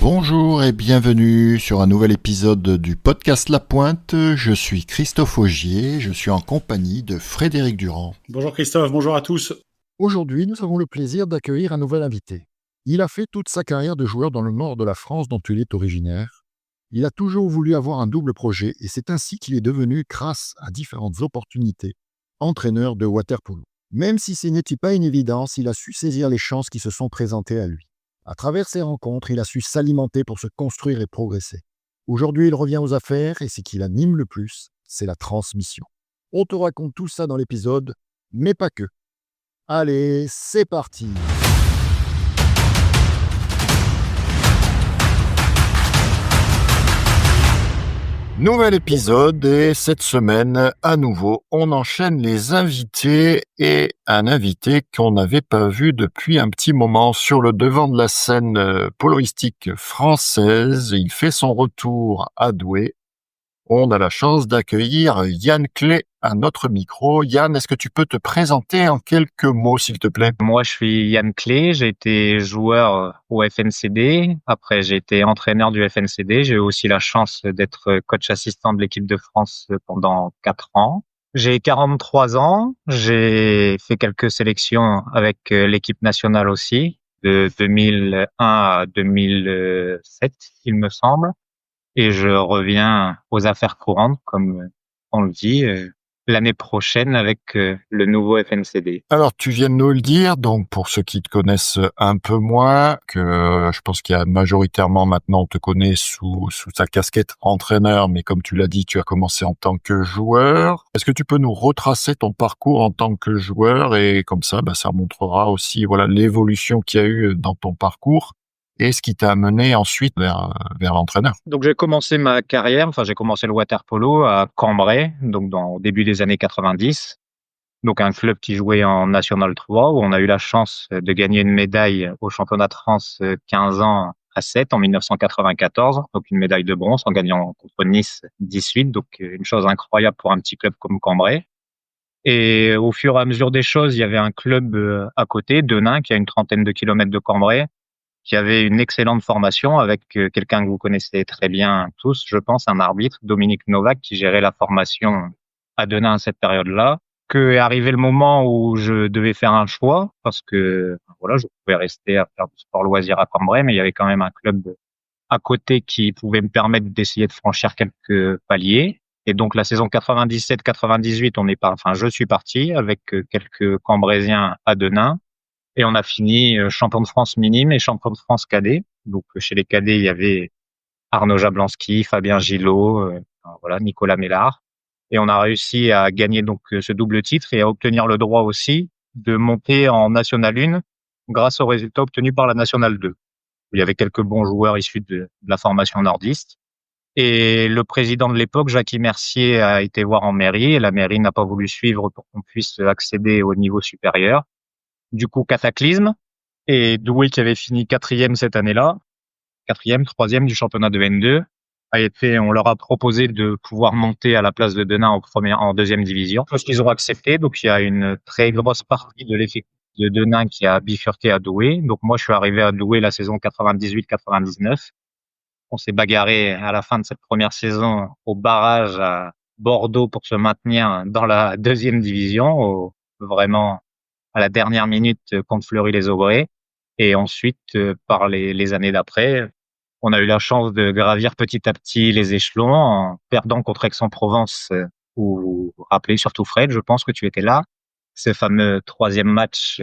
Bonjour et bienvenue sur un nouvel épisode du podcast La Pointe. Je suis Christophe Augier, je suis en compagnie de Frédéric Durand. Bonjour Christophe, bonjour à tous. Aujourd'hui, nous avons le plaisir d'accueillir un nouvel invité. Il a fait toute sa carrière de joueur dans le nord de la France dont il est originaire. Il a toujours voulu avoir un double projet et c'est ainsi qu'il est devenu, grâce à différentes opportunités, entraîneur de water-polo. Même si ce n'était pas une évidence, il a su saisir les chances qui se sont présentées à lui. À travers ces rencontres, il a su s'alimenter pour se construire et progresser. Aujourd'hui, il revient aux affaires et ce qui l'anime le plus, c'est la transmission. On te raconte tout ça dans l'épisode, mais pas que. Allez, c'est parti! Nouvel épisode et cette semaine, à nouveau, on enchaîne les invités et un invité qu'on n'avait pas vu depuis un petit moment sur le devant de la scène poloistique française. Il fait son retour à Douai. On a la chance d'accueillir Yann Clé à notre micro. Yann, est-ce que tu peux te présenter en quelques mots, s'il te plaît? Moi, je suis Yann Clé, j'ai été joueur au FNCD. Après, j'ai été entraîneur du FNCD. J'ai eu aussi la chance d'être coach assistant de l'équipe de France pendant 4 ans. J'ai 43 ans. J'ai fait quelques sélections avec l'équipe nationale aussi, de 2001 à 2007, il me semble. Et je reviens aux affaires courantes, comme on le dit, l'année prochaine avec le nouveau FNCD. Alors, tu viens de nous le dire, donc pour ceux qui te connaissent un peu moins, que je pense qu'il y a majoritairement maintenant, on te connaît sous ta casquette entraîneur, mais comme tu l'as dit, tu as commencé en tant que joueur. Est-ce que tu peux nous retracer ton parcours en tant que joueur et comme ça, ça montrera aussi l'évolution qu'il y a eu dans ton parcours et ce qui t'a amené ensuite vers l'entraîneur. Donc j'ai commencé ma carrière, j'ai commencé le water-polo à Cambrai, donc au début des années 90. Donc un club qui jouait en National 3, où on a eu la chance de gagner une médaille au championnat de France 15 ans à 7 en 1994, donc une médaille de bronze en gagnant contre Nice 18, donc une chose incroyable pour un petit club comme Cambrai. Et au fur et à mesure des choses, il y avait un club à côté, Denain, qui a une 30aine de kilomètres de Cambrai, qui avait une excellente formation avec quelqu'un que vous connaissez très bien tous, je pense, un arbitre, Dominique Novak, qui gérait la formation à Denain à cette période-là. Que est arrivé le moment où je devais faire un choix, parce que je pouvais rester à faire du sport loisir à Cambrai, mais il y avait quand même un club à côté qui pouvait me permettre d'essayer de franchir quelques paliers. Et donc la saison 97-98, je suis parti avec quelques Cambraisiens à Denain. Et on a fini champion de France minime et champion de France cadet. Donc chez les cadets, il y avait Arnaud Jablonski, Fabien Gillot, Nicolas Mélard. Et on a réussi à gagner donc ce double titre et à obtenir le droit aussi de monter en National 1 grâce aux résultats obtenus par la National 2. Il y avait quelques bons joueurs issus de la formation nordiste. Et le président de l'époque, Jackie Mercier, a été voir en mairie et la mairie n'a pas voulu suivre pour qu'on puisse accéder au niveau supérieur. Du coup, cataclysme. Et Douai, qui avait fini 4e cette année-là, 4e, 3e du championnat de N2, on leur a proposé de pouvoir monter à la place de Denain en 2e division. Chose qu'ils ont accepté. Donc, il y a une très grosse partie de l'effectif de Denain qui a bifurqué à Douai. Donc, moi, je suis arrivé à Douai la saison 98-99. On s'est bagarré à la fin de cette première saison au barrage à Bordeaux pour se maintenir dans la 2e division, vraiment à la dernière minute contre Fleury-les-Aubrais. Et ensuite, par les années d'après, on a eu la chance de gravir petit à petit les échelons en perdant contre Aix-en-Provence, où vous rappelez, surtout Fred, je pense que tu étais là. Ce fameux 3e match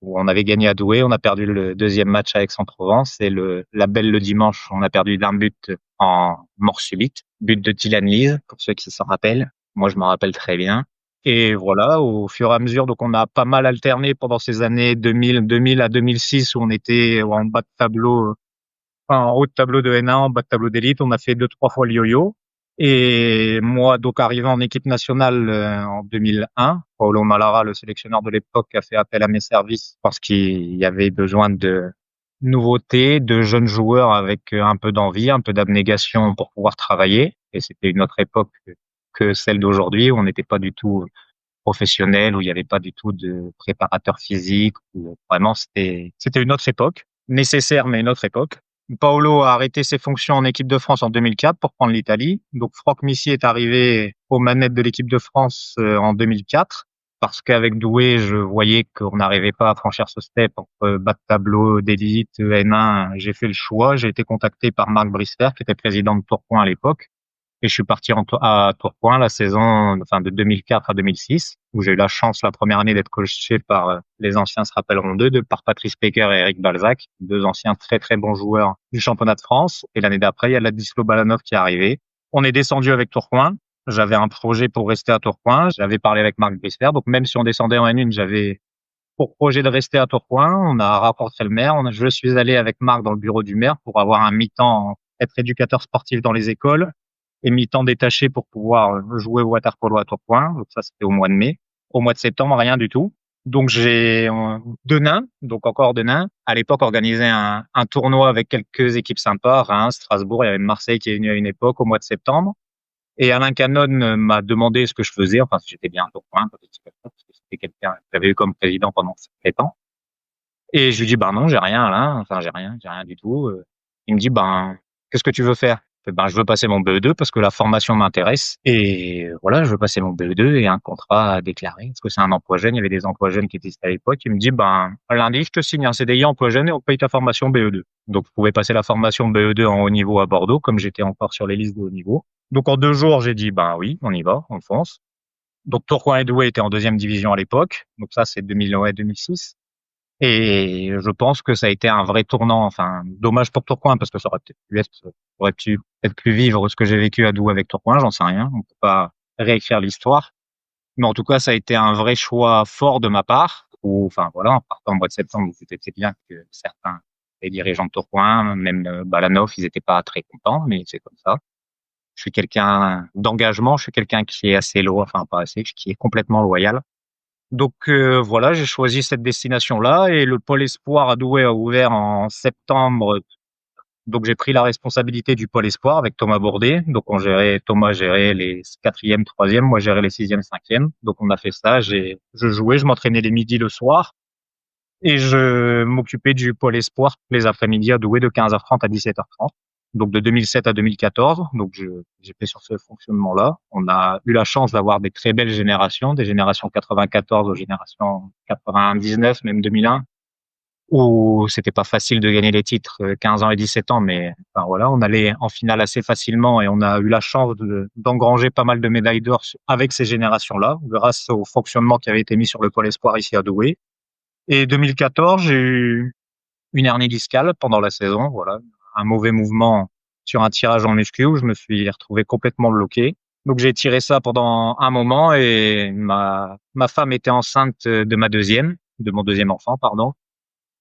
où on avait gagné à Douai, on a perdu le 2e match à Aix-en-Provence et la belle le dimanche, on a perdu d'un but en mort subite. But de Dylan Lise, pour ceux qui s'en rappellent. Moi, je m'en rappelle très bien. Et voilà, au fur et à mesure, donc on a pas mal alterné pendant ces années 2000 à 2006 où on était en bas de tableau, en haut de tableau de N1, en bas de tableau d'élite. On a fait 2-3 fois le yo-yo. Et moi, donc arrivé en équipe nationale en 2001, Paulo Malara, le sélectionneur de l'époque, a fait appel à mes services parce qu'il y avait besoin de nouveautés, de jeunes joueurs avec un peu d'envie, un peu d'abnégation pour pouvoir travailler. Et c'était une autre époque que celle d'aujourd'hui où on n'était pas du tout professionnel, où il n'y avait pas du tout de préparateur physique. Où vraiment, c'était une autre époque, nécessaire mais une autre époque. Paolo a arrêté ses fonctions en équipe de France en 2004 pour prendre l'Italie. Donc, Franck Missier est arrivé aux manettes de l'équipe de France en 2004 parce qu'avec Douai, je voyais qu'on n'arrivait pas à franchir ce step entre bas de tableau, d'élite, N1. J'ai fait le choix. J'ai été contacté par Marc Brisfer, qui était président de Tourcoing à l'époque. Et je suis parti à Tourcoing la saison, enfin, de 2004 à 2006, où j'ai eu la chance la première année d'être coaché par les anciens se rappelleront d'eux, par Patrice Péquer et Eric Balzac, deux anciens très très bons joueurs du championnat de France. Et l'année d'après, il y a Ladislau Balanov qui est arrivé. On est descendu avec Tourcoing. J'avais un projet pour rester à Tourcoing. J'avais parlé avec Marc Brisfer. Donc même si on descendait en N1, j'avais pour projet de rester à Tourcoing. On a rencontré le maire. Je suis allé avec Marc dans le bureau du maire pour avoir un mi-temps, être éducateur sportif dans les écoles et mi-temps détaché pour pouvoir jouer au water-polo à Tourcoing. Donc ça, c'était au mois de mai. Au mois de septembre, rien du tout. Donc j'ai Denain, donc encore Denain, à l'époque organisé un tournoi avec quelques équipes sympas, Reims, Strasbourg, il y avait Marseille qui est venu à une époque au mois de septembre. Et Alain Canon m'a demandé ce que je faisais, enfin si j'étais bien à Tourcoing, parce que c'était quelqu'un que j'avais eu comme président pendant 7 ans. Et je lui dis non, j'ai rien Alain, enfin j'ai rien du tout. Il me dit qu'est-ce que tu veux faire? Je veux passer mon BE2 parce que la formation m'intéresse et voilà, je veux passer mon BE2 et un contrat à déclarer parce que c'est un emploi jeune, il y avait des emplois jeunes qui existaient à l'époque. Il me dit lundi, je te signe un CDI emploi jeune et on paye ta formation BE2. Donc je pouvais passer la formation BE2 en haut niveau à Bordeaux comme j'étais encore sur les listes de haut niveau. Donc en 2 jours, j'ai dit oui, on y va, on fonce. Donc Tourcoing et Douai étaient en 2e division à l'époque. Donc ça c'est 2006. Et je pense que ça a été un vrai tournant, enfin, dommage pour Tourcoing, parce que ça aurait pu peut-être plus vivre ce que j'ai vécu à Douai avec Tourcoing, j'en sais rien. On peut pas réécrire l'histoire. Mais en tout cas, ça a été un vrai choix fort de ma part, où, enfin, voilà, en partant au mois de septembre, vous étiez bien que certains des dirigeants de Tourcoing, même Balanov, ils étaient pas très contents, mais c'est comme ça. Je suis quelqu'un d'engagement, je suis quelqu'un qui est assez loyal, enfin, pas assez, qui est complètement loyal. Donc voilà, j'ai choisi cette destination-là et le pôle espoir à Douai a ouvert en septembre. Donc j'ai pris la responsabilité du pôle espoir avec Thomas Bourdet. Donc Thomas gérait les 4e, 3e, moi gérais les 6e, 5e. Donc on a fait ça, je jouais, je m'entraînais les midis, le soir et je m'occupais du pôle espoir tous les après-midi à Douai de 15h30 à 17h30. Donc de 2007 à 2014, donc j'ai fait sur ce fonctionnement-là. On a eu la chance d'avoir des très belles générations, des générations 94 aux générations 99, même 2001, où c'était pas facile de gagner les titres 15 ans et 17 ans, mais enfin voilà, on allait en finale assez facilement et on a eu la chance d'engranger pas mal de médailles d'or avec ces générations-là, grâce au fonctionnement qui avait été mis sur le pôle espoir ici à Douai. Et 2014, j'ai eu une hernie discale pendant la saison, voilà, un mauvais mouvement sur un tirage en muscu où je me suis retrouvé complètement bloqué. Donc j'ai tiré ça pendant un moment et ma femme était enceinte de mon deuxième enfant, pardon.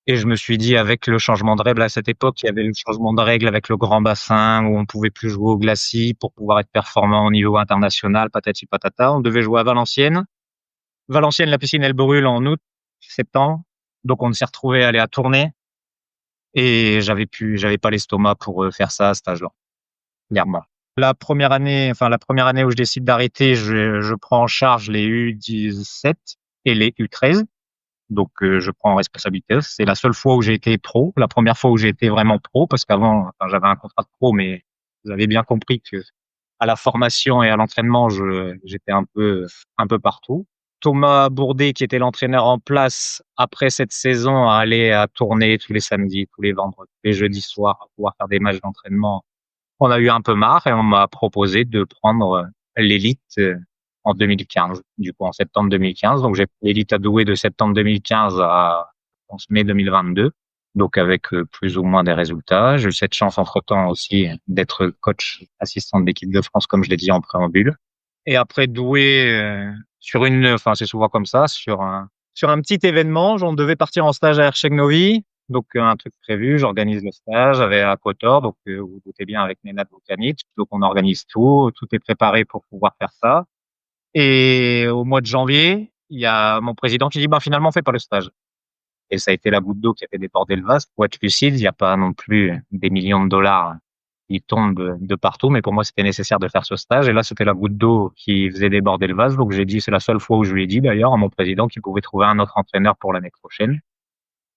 Et je me suis dit avec le changement de règles à cette époque, il y avait le changement de règles avec le grand bassin où on pouvait plus jouer au glacis pour pouvoir être performant au niveau international, patati patata. On devait jouer à Valenciennes. Valenciennes, la piscine elle brûle en août, septembre. Donc on s'est retrouvé à aller à Tournai. Et j'avais pas l'estomac pour faire ça à cet âge-là, clairement. La première année où je décide d'arrêter, je prends en charge les U17 et les U13. Donc, je prends en responsabilité. C'est la seule fois où j'ai été pro. La première fois où j'ai été vraiment pro, parce qu'avant, j'avais un contrat de pro, mais vous avez bien compris que à la formation et à l'entraînement, j'étais un peu partout. Thomas Bourdet, qui était l'entraîneur en place après cette saison, a allé à tourner tous les samedis, tous les vendredis, les jeudis soirs, pour pouvoir faire des matchs d'entraînement. On a eu un peu marre et on m'a proposé de prendre l'élite en 2015, du coup en septembre 2015. Donc j'ai pris l'élite à Douai de septembre 2015 à mai 2022, donc avec plus ou moins des résultats. J'ai eu cette chance entre-temps aussi d'être coach assistant de l'équipe de France, comme je l'ai dit en préambule. Et après Douai, c'est souvent comme ça, sur un petit événement, on devait partir en stage à Herceg-Novi, donc un truc prévu, j'organise le stage avec à Kotor, donc vous vous doutez bien avec Nenad Vukanic, donc on organise tout est préparé pour pouvoir faire ça. Et au mois de janvier, il y a mon président qui dit finalement on fait pas le stage. Et ça a été la goutte d'eau qui a fait déborder le vase. Pour être lucide, il n'y a pas non plus des millions de dollars qui tombent de partout, mais pour moi c'était nécessaire de faire ce stage. Et là c'était la goutte d'eau qui faisait déborder le vase. Donc j'ai dit, c'est la seule fois où je lui ai dit d'ailleurs à mon président qu'il pouvait trouver un autre entraîneur pour l'année prochaine.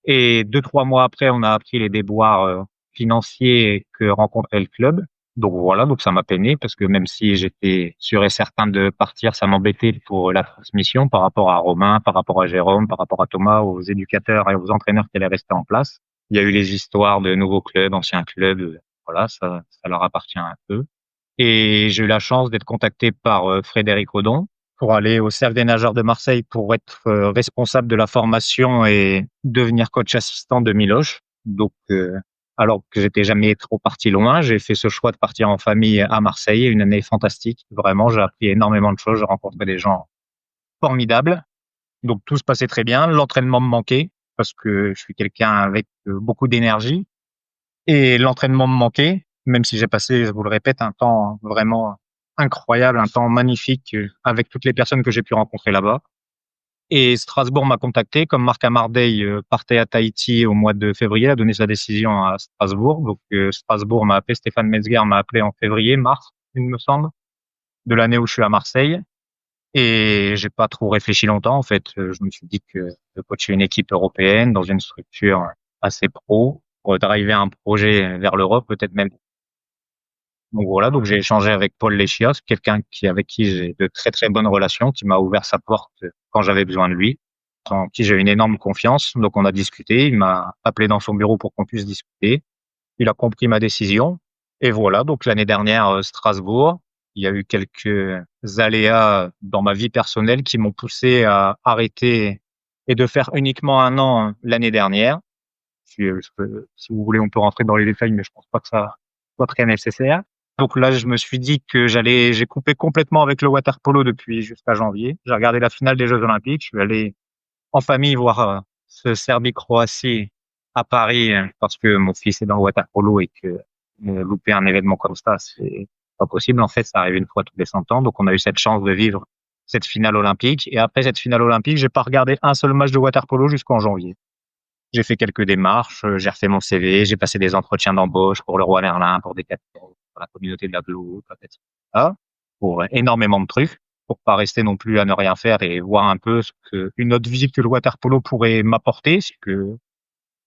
Et 2-3 mois après, on a appris les déboires financiers que rencontrait le club. Donc voilà, donc ça m'a peiné parce que même si j'étais sûr et certain de partir, ça m'embêtait pour la transmission par rapport à Romain, par rapport à Jérôme, par rapport à Thomas, aux éducateurs et aux entraîneurs qui allaient rester en place. Il y a eu les histoires de nouveaux clubs, anciens clubs, voilà, ça leur appartient un peu. Et j'ai eu la chance d'être contacté par Frédéric Audon pour aller au Cercle des nageurs de Marseille pour être responsable de la formation et devenir coach assistant de Miloche. Donc, alors que j'étais jamais trop parti loin, j'ai fait ce choix de partir en famille à Marseille. Une année fantastique. Vraiment, j'ai appris énormément de choses. J'ai rencontré des gens formidables. Donc, tout se passait très bien. L'entraînement me manquait parce que je suis quelqu'un avec beaucoup d'énergie. Et l'entraînement me manquait, même si j'ai passé, je vous le répète, un temps vraiment incroyable, un temps magnifique avec toutes les personnes que j'ai pu rencontrer là-bas. Et Strasbourg m'a contacté, comme Marc Amardey partait à Tahiti au mois de février, a donné sa décision à Strasbourg. Donc Strasbourg m'a appelé, Stéphane Metzger m'a appelé en février, mars, il me semble, de l'année où je suis à Marseille. Et j'ai pas trop réfléchi longtemps, en fait. Je me suis dit que de coacher une équipe européenne dans une structure assez pro, pour driver un projet vers l'Europe, peut-être même. Donc voilà, donc j'ai échangé avec Paul Léchios, quelqu'un avec qui j'ai de très très bonnes relations, qui m'a ouvert sa porte quand j'avais besoin de lui, en qui j'ai une énorme confiance. Donc on a discuté, il m'a appelé dans son bureau pour qu'on puisse discuter. Il a compris ma décision. Et voilà, donc l'année dernière, Strasbourg, il y a eu quelques aléas dans ma vie personnelle qui m'ont poussé à arrêter et de faire uniquement 1 an l'année dernière. Si vous voulez, on peut rentrer dans les détails, mais je pense pas que ça soit très nécessaire. Donc là, je me suis dit que j'ai coupé complètement avec le water polo depuis jusqu'à janvier. J'ai regardé la finale des Jeux Olympiques. Je suis allé en famille voir ce Serbie-Croatie à Paris parce que mon fils est dans le water polo et que louper un événement comme ça, c'est pas possible. En fait, ça arrive une fois tous les 100 ans. Donc on a eu cette chance de vivre cette finale olympique. Et après cette finale olympique, j'ai pas regardé un seul match de water polo jusqu'en janvier. J'ai fait quelques démarches, j'ai refait mon CV, j'ai passé des entretiens d'embauche pour le Roi Merlin, pour Decathlon, pour la communauté de la Glo, etc. Pour énormément de trucs, pour pas rester non plus à ne rien faire et voir un peu ce qu'une autre vie que le water polo pourrait m'apporter, ce que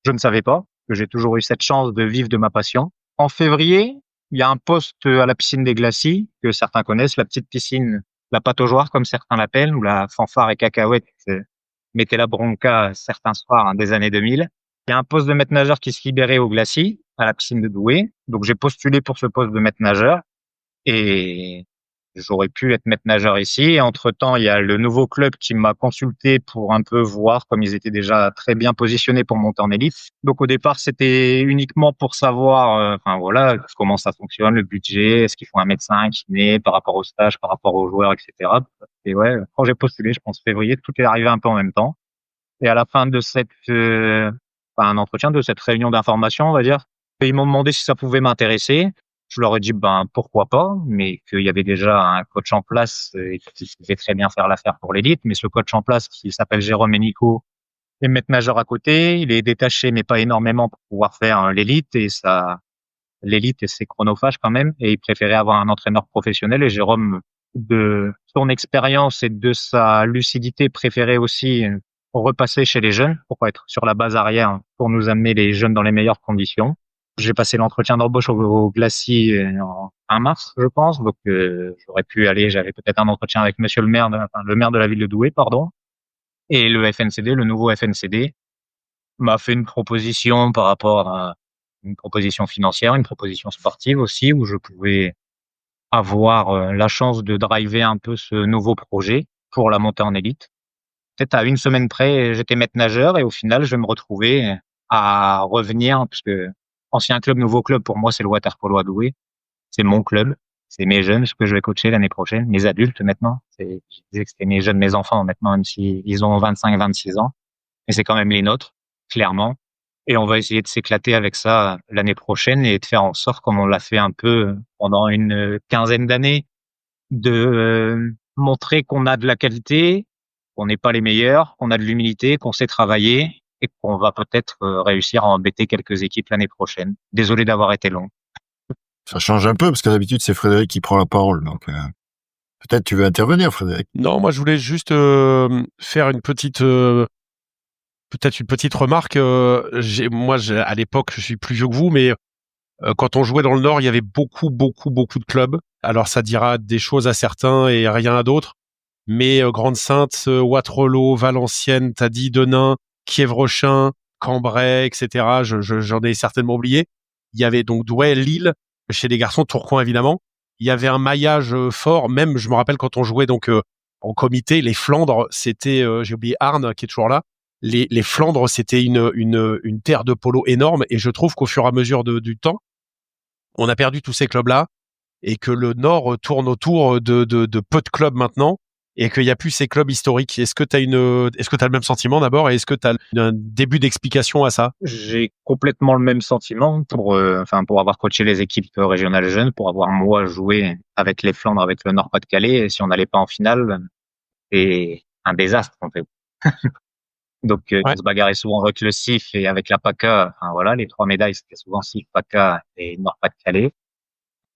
je ne savais pas, que j'ai toujours eu cette chance de vivre de ma passion. En février, il y a un poste à la piscine des Glacis, que certains connaissent, la petite piscine, la pataugeoire, comme certains l'appellent, ou la fanfare et cacahuète, mettez la bronca certains soirs des années 2000. Il y a un poste de maître nageur qui se libérait au Glacis, à la piscine de Douai. Donc, j'ai postulé pour ce poste de maître nageur et j'aurais pu être maître nageur ici. Et entre-temps, il y a le nouveau club qui m'a consulté pour un peu voir, comme ils étaient déjà très bien positionnés pour monter en élite. Donc, au départ, c'était uniquement pour savoir, voilà, comment ça fonctionne, le budget, est-ce qu'il faut un médecin, un kiné, par rapport au stage, par rapport aux joueurs, etc. Et ouais, quand j'ai postulé, je pense février, tout est arrivé un peu en même temps. Et à la fin de un entretien, de cette réunion d'information, on va dire, ils m'ont demandé si ça pouvait m'intéresser. Je leur ai dit, pourquoi pas, mais qu'il y avait déjà un coach en place et qui savait très bien faire l'affaire pour l'élite. Mais ce coach en place, qui s'appelle Jérôme Nico, est maître nageur à côté. Il est détaché, mais pas énormément pour pouvoir faire l'élite l'élite, c'est chronophage quand même. Et il préférait avoir un entraîneur professionnel. Et Jérôme, de son expérience et de sa lucidité, préférait aussi repasser chez les jeunes pour être sur la base arrière pour nous amener les jeunes dans les meilleures conditions. J'ai passé l'entretien d'embauche au Glacis en mars, je pense. Donc, j'aurais pu aller, j'avais peut-être un entretien avec monsieur le maire de la ville de Douai, pardon. Et le FNCD, le nouveau FNCD, m'a fait une proposition par rapport à une proposition financière, une proposition sportive aussi, où je pouvais avoir la chance de driver un peu ce nouveau projet pour la montée en élite. Peut-être à une semaine près, j'étais maître nageur et au final, je vais me retrouver à revenir, puisque ancien club, nouveau club, pour moi, c'est le water polo à Douai. C'est mon club. C'est mes jeunes, ce que je vais coacher l'année prochaine, mes adultes maintenant. Je disais que c'était mes jeunes, mes enfants maintenant, même s'ils ont 25, 26 ans. Mais c'est quand même les nôtres, clairement. Et on va essayer de s'éclater avec ça l'année prochaine et de faire en sorte, comme on l'a fait un peu pendant une quinzaine d'années, de montrer qu'on a de la qualité, qu'on n'est pas les meilleurs, qu'on a de l'humilité, qu'on sait travailler et qu'on va peut-être réussir à embêter quelques équipes l'année prochaine. Désolé d'avoir été long. Ça change un peu parce que d'habitude c'est Frédéric qui prend la parole. Donc peut-être tu veux intervenir, Frédéric. Non, moi je voulais juste faire une petite peut-être une petite remarque. À l'époque, je suis plus vieux que vous, mais Quand on jouait dans le Nord, il y avait beaucoup, beaucoup, beaucoup de clubs. Alors, ça dira des choses à certains et rien à d'autres. Mais Grande-Synthe, Waterloo, Valenciennes, t'as dit Denain, Kievrechin, Cambrai, etc. J'en ai certainement oublié. Il y avait donc Douai, Lille, chez les garçons, Tourcoing évidemment. Il y avait un maillage fort. Même, je me rappelle quand on jouait donc en comité, les Flandres, c'était, j'ai oublié Arnes qui est toujours là. Les Flandres, c'était une terre de polo énorme. Et je trouve qu'au fur et à mesure du temps, on a perdu tous ces clubs-là et que le Nord tourne autour de peu de clubs maintenant et qu'il n'y a plus ces clubs historiques. Est-ce que tu as le même sentiment d'abord et est-ce que tu as un début d'explication à ça? J'ai complètement le même sentiment pour avoir coaché les équipes régionales jeunes, pour avoir moi joué avec les Flandres, avec le Nord-Pas-de-Calais. Et si on n'allait pas en finale, c'est un désastre en fait. Donc Ouais. on se bagarrait souvent avec le CIF et avec la PACA. Enfin voilà, les 3 médailles c'était souvent CIF, PACA et Nord-Pas-de-Calais.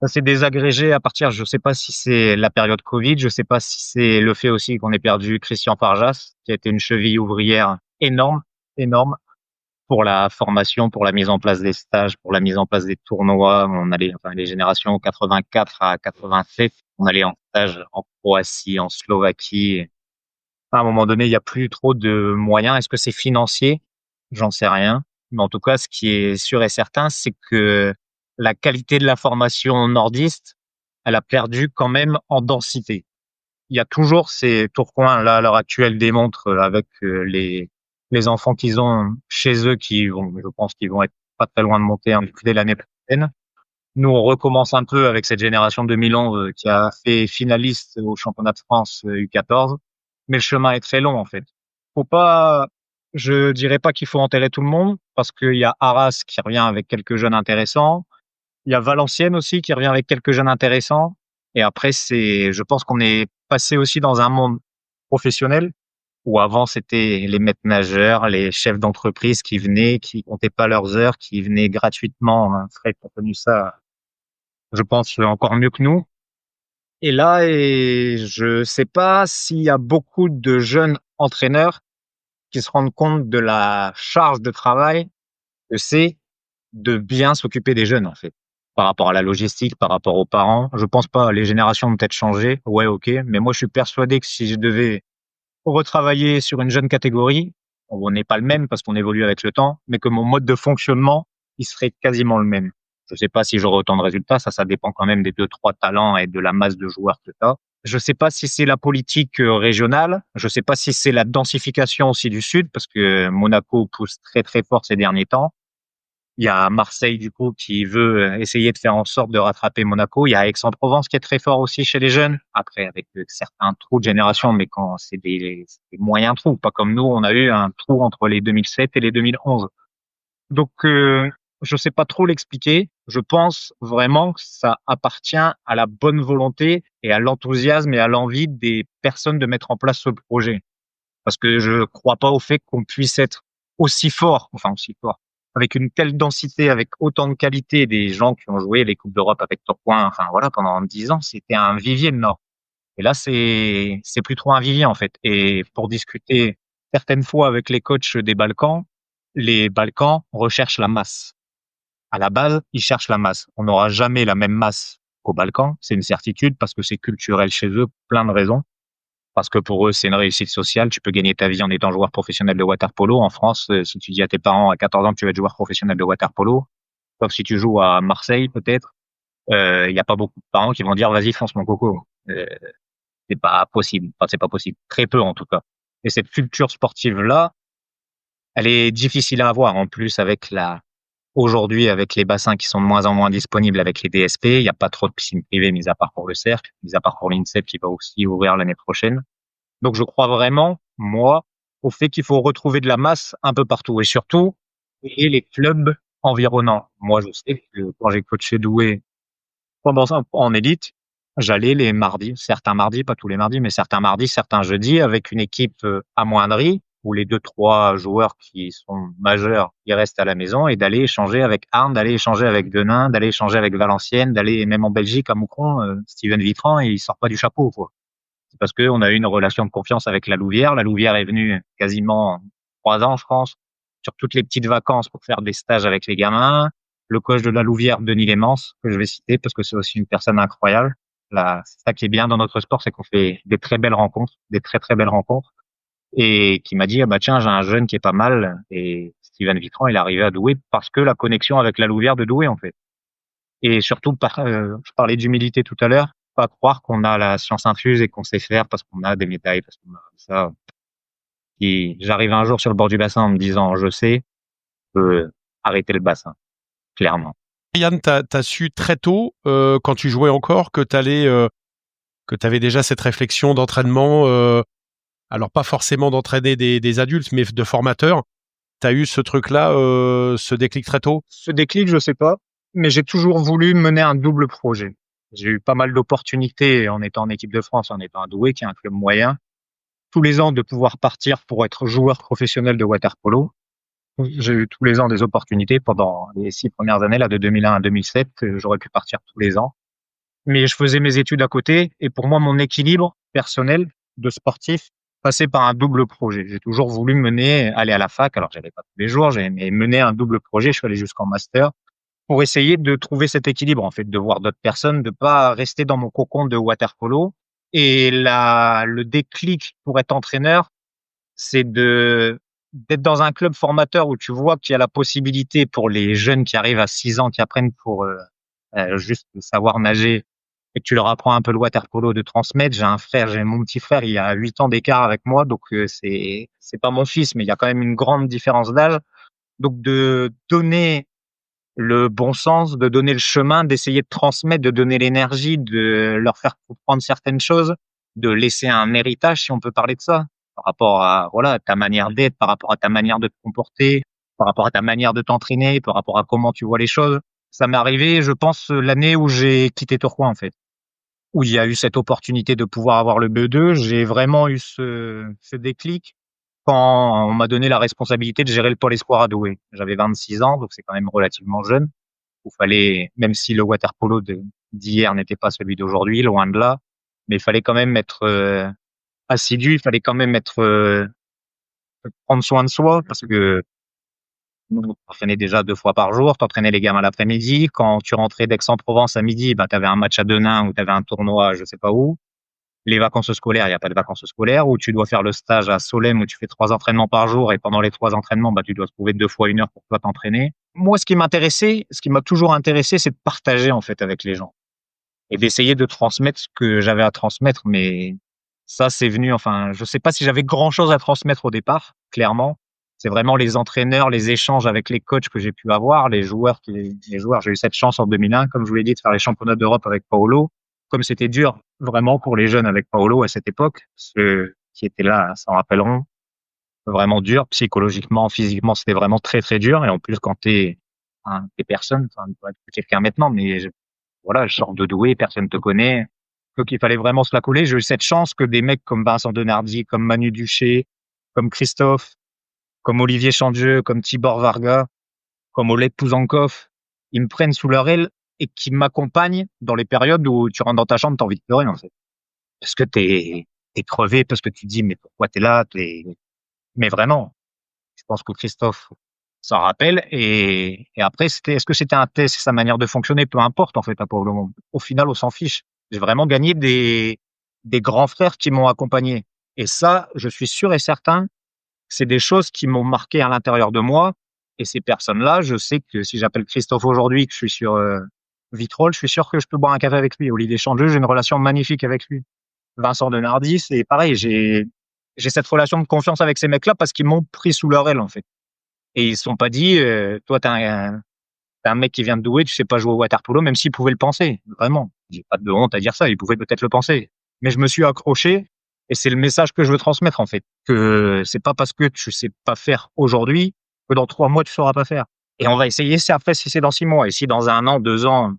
Ça s'est désagrégé à partir, je sais pas si c'est la période Covid, je sais pas si c'est le fait aussi qu'on ait perdu Christian Farjas, qui a été une cheville ouvrière énorme, énorme pour la formation, pour la mise en place des stages, pour la mise en place des tournois. On allait, enfin, les générations 84 à 87, on allait en stage en Croatie, en Slovaquie. À un moment donné, il y a plus trop de moyens. Est-ce que c'est financier? J'en sais rien. Mais en tout cas, ce qui est sûr et certain, c'est que la qualité de la formation nordiste, elle a perdu quand même en densité. Il y a toujours ces Tourcoing, là, à l'heure actuelle, démontrent avec les enfants qu'ils ont chez eux, je pense qu'ils vont être pas très loin de monter dès l'année prochaine. Nous, on recommence un peu avec cette génération 2011 qui a fait finaliste au championnat de France U14. Mais le chemin est très long, en fait. Faut pas, je dirais pas qu'il faut enterrer tout le monde parce qu'il y a Arras qui revient avec quelques jeunes intéressants. Il y a Valenciennes aussi qui revient avec quelques jeunes intéressants. Et après, je pense qu'on est passé aussi dans un monde professionnel où avant c'était les maîtres nageurs, les chefs d'entreprise qui venaient, qui comptaient pas leurs heures, qui venaient gratuitement. Hein. Fred a connu ça, je pense, encore mieux que nous. Et là, je sais pas s'il y a beaucoup de jeunes entraîneurs qui se rendent compte de la charge de travail que c'est de bien s'occuper des jeunes, en fait. Par rapport à la logistique, par rapport aux parents. Je pense pas, les générations ont peut-être changé. Ouais, ok. Mais moi, je suis persuadé que si je devais retravailler sur une jeune catégorie, on n'est pas le même parce qu'on évolue avec le temps, mais que mon mode de fonctionnement, il serait quasiment le même. Je sais pas si j'aurai autant de résultats. Ça dépend quand même des 2, 3 talents et de la masse de joueurs que tu as. Je sais pas si c'est la politique régionale. Je sais pas si c'est la densification aussi du Sud, parce que Monaco pousse très, très fort ces derniers temps. Il y a Marseille, du coup, qui veut essayer de faire en sorte de rattraper Monaco. Il y a Aix-en-Provence qui est très fort aussi chez les jeunes. Après, avec certains trous de génération, mais quand c'est des moyens trous. Pas comme nous, on a eu un trou entre les 2007 et les 2011. Donc, je sais pas trop l'expliquer. Je pense vraiment que ça appartient à la bonne volonté et à l'enthousiasme et à l'envie des personnes de mettre en place ce projet. Parce que je crois pas au fait qu'on puisse être aussi fort, avec une telle densité, avec autant de qualité, des gens qui ont joué les Coupes d'Europe avec Tourcoing, enfin voilà, pendant 10 ans, c'était un vivier le Nord. Et là, c'est plus trop un vivier, en fait. Et pour discuter certaines fois avec les coachs des Balkans, les Balkans recherchent la masse. À la base, ils cherchent la masse. On n'aura jamais la même masse qu'aux Balkans. C'est une certitude parce que c'est culturel chez eux, plein de raisons. Parce que pour eux, c'est une réussite sociale. Tu peux gagner ta vie en étant joueur professionnel de water-polo. En France, si tu dis à tes parents à 14 ans que tu vas être joueur professionnel de water-polo, sauf si tu joues à Marseille, peut-être, il y a pas beaucoup de parents qui vont dire, vas-y, fonce mon coco. C'est pas possible. Enfin, c'est pas possible. Très peu, en tout cas. Et cette culture sportive-là, elle est difficile à avoir. En plus, aujourd'hui, avec les bassins qui sont de moins en moins disponibles avec les DSP, il n'y a pas trop de piscines privées, mis à part pour le Cercle, mis à part pour l'INSEP qui va aussi ouvrir l'année prochaine. Donc, je crois vraiment, moi, au fait qu'il faut retrouver de la masse un peu partout et surtout, et les clubs environnants. Moi, je sais que quand j'ai coaché Douai pendant ça, en élite, j'allais les mardis, certains mardis, pas tous les mardis, mais certains mardis, certains jeudis, avec une équipe amoindrie, où les 2, 3 joueurs qui sont majeurs, ils restent à la maison, et d'aller échanger avec Arnes, d'aller échanger avec Denain, d'aller échanger avec Valenciennes, d'aller même en Belgique, à Moucron, Steven Vitran, il sort pas du chapeau, quoi. C'est parce qu'on a eu une relation de confiance avec la Louvière. La Louvière est venue quasiment 3 ans, je pense, sur toutes les petites vacances pour faire des stages avec les gamins. le coach de la Louvière, Denis Lémence, que je vais citer parce que c'est aussi une personne incroyable. Là, c'est ça qui est bien dans notre sport, c'est qu'on fait des très belles rencontres, des très très belles rencontres. Et qui m'a dit, ah bah tiens, j'ai un jeune qui est pas mal. Et Steven Vitran, il est arrivé à Douai parce que la connexion avec la Louvière de Douai, en fait. Et surtout, je parlais d'humilité tout à l'heure, pas croire qu'on a la science infuse et qu'on sait faire parce qu'on a des médailles, parce qu'on a ça. Et j'arrive un jour sur le bord du bassin en me disant, je sais, je peux arrêter le bassin, clairement. Yann, t'as su très tôt, quand tu jouais encore, que t'avais déjà cette réflexion d'entraînement, alors pas forcément d'entraîner des adultes, mais de formateurs. T'as eu ce truc-là, ce déclic très tôt? Ce déclic, je sais pas, mais j'ai toujours voulu mener un double projet. J'ai eu pas mal d'opportunités en étant en équipe de France, en étant à Douai, qui est un club moyen, tous les ans de pouvoir partir pour être joueur professionnel de water polo. J'ai eu tous les ans des opportunités pendant les 6 premières années, là, de 2001 à 2007. J'aurais pu partir tous les ans. Mais je faisais mes études à côté et pour moi, mon équilibre personnel de sportif passait par un double projet. J'ai toujours voulu aller à la fac. Alors, j'allais pas tous les jours, j'ai aimé mener un double projet. Je suis allé jusqu'en master pour essayer de trouver cet équilibre, en fait, de voir d'autres personnes, de pas rester dans mon cocon de water polo. Et le déclic pour être entraîneur, c'est d'être dans un club formateur où tu vois qu'il y a la possibilité pour les jeunes qui arrivent à 6 ans, qui apprennent pour juste savoir nager, et que tu leur apprends un peu le water polo, de transmettre. J'ai mon petit frère, il a 8 ans d'écart avec moi, donc c'est pas mon fils, mais il y a quand même une grande différence d'âge. Donc de donner le bon sens, de donner le chemin, d'essayer de transmettre, de donner l'énergie, de leur faire comprendre certaines choses, de laisser un héritage, si on peut parler de ça, par rapport à, voilà, ta manière d'être, par rapport à ta manière de te comporter, par rapport à ta manière de t'entraîner, par rapport à comment tu vois les choses. Ça m'est arrivé, je pense, l'année où j'ai quitté Tourcoing, en fait, où il y a eu cette opportunité de pouvoir avoir le BE2. J'ai vraiment eu ce déclic quand on m'a donné la responsabilité de gérer le pôle espoir à Douai. J'avais 26 ans, donc c'est quand même relativement jeune. Il fallait, même si le water polo d'hier n'était pas celui d'aujourd'hui, loin de là, mais il fallait quand même être assidu, il fallait quand même prendre soin de soi, parce que on t'entraînait déjà 2 fois par jour, t'entraînais les gamins l'après-midi. Quand tu rentrais d'Aix-en-Provence à midi, ben, t'avais un match à Denain ou t'avais un tournoi, je sais pas où. Les vacances scolaires, il n'y a pas de vacances scolaires, où tu dois faire le stage à Solesmes où tu fais 3 entraînements par jour, et pendant les 3 entraînements, bah, tu dois trouver 2 fois 1 heure pour toi t'entraîner. Moi, ce qui m'a toujours intéressé, c'est de partager, en fait, avec les gens et d'essayer de transmettre ce que j'avais à transmettre. Mais ça, c'est venu, enfin, je sais pas si j'avais grand chose à transmettre au départ, clairement. C'est vraiment les entraîneurs, les échanges avec les coachs que j'ai pu avoir, les joueurs. J'ai eu cette chance en 2001, comme je vous l'ai dit, de faire les championnats d'Europe avec Paolo. Comme c'était dur vraiment pour les jeunes avec Paolo à cette époque, ceux qui étaient là s'en rappelleront, vraiment dur psychologiquement, physiquement, c'était vraiment très très dur. Et en plus, quand t'es personne, enfin, quelqu'un maintenant, mais voilà, je sors de Douai, personne te connaît, donc il fallait vraiment se la couler. J'ai eu cette chance que des mecs comme Vincent Denardi, comme Manu Duché, comme Christophe, comme Olivier Chandieu, comme Tibor Varga, comme Oleg Pouzankov, ils me prennent sous leur aile et qui m'accompagnent dans les périodes où tu rentres dans ta chambre, t'as envie de pleurer, en fait. Parce que t'es crevé, parce que tu te dis, mais pourquoi t'es là? Mais vraiment, je pense que Christophe s'en rappelle. Et après, est-ce que c'était un test, c'est sa manière de fonctionner? Peu importe, en fait, à Paul Monde. Au final, on s'en fiche. J'ai vraiment gagné des grands frères qui m'ont accompagné. Et ça, je suis sûr et certain, c'est des choses qui m'ont marqué à l'intérieur de moi. Et ces personnes-là, je sais que si j'appelle Christophe aujourd'hui, que je suis sur Vitrolles, je suis sûr que je peux boire un café avec lui. Olivier Chandieu, j'ai une relation magnifique avec lui. Vincent Denardi, c'est pareil. J'ai cette relation de confiance avec ces mecs-là parce qu'ils m'ont pris sous leur aile, en fait. Et ils se sont pas dit, toi, t'es un mec qui vient de Douai, tu sais pas jouer au water polo, même s'ils pouvaient le penser. Vraiment. J'ai pas de honte à dire ça. Ils pouvaient peut-être le penser. Mais je me suis accroché. Et c'est le message que je veux transmettre, en fait. Que c'est pas parce que tu sais pas faire aujourd'hui que dans 3 mois, tu sauras pas faire. Et on va essayer, c'est après, si c'est dans 6 mois. Et si dans 1 an, 2 ans,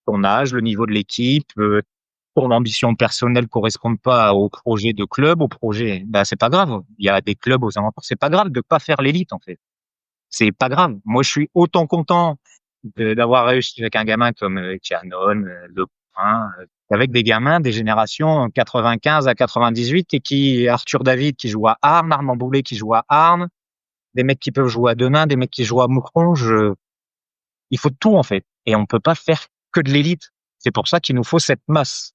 ton âge, le niveau de l'équipe, ton ambition personnelle correspond pas au projet de club, au projet, bah, c'est pas grave. Il y a des clubs aux alentours. C'est pas grave de pas faire l'élite, en fait. C'est pas grave. Moi, je suis autant content d'avoir réussi avec un gamin comme Tianon, Le Prin, avec des gamins des générations 95 à 98 et Arthur David qui joue à Arnes, Armand Boulet qui joue à Arnes, des mecs qui peuvent jouer à Denain, des mecs qui jouent à Moucron. Il faut tout, en fait. Et on peut pas faire que de l'élite. C'est pour ça qu'il nous faut cette masse,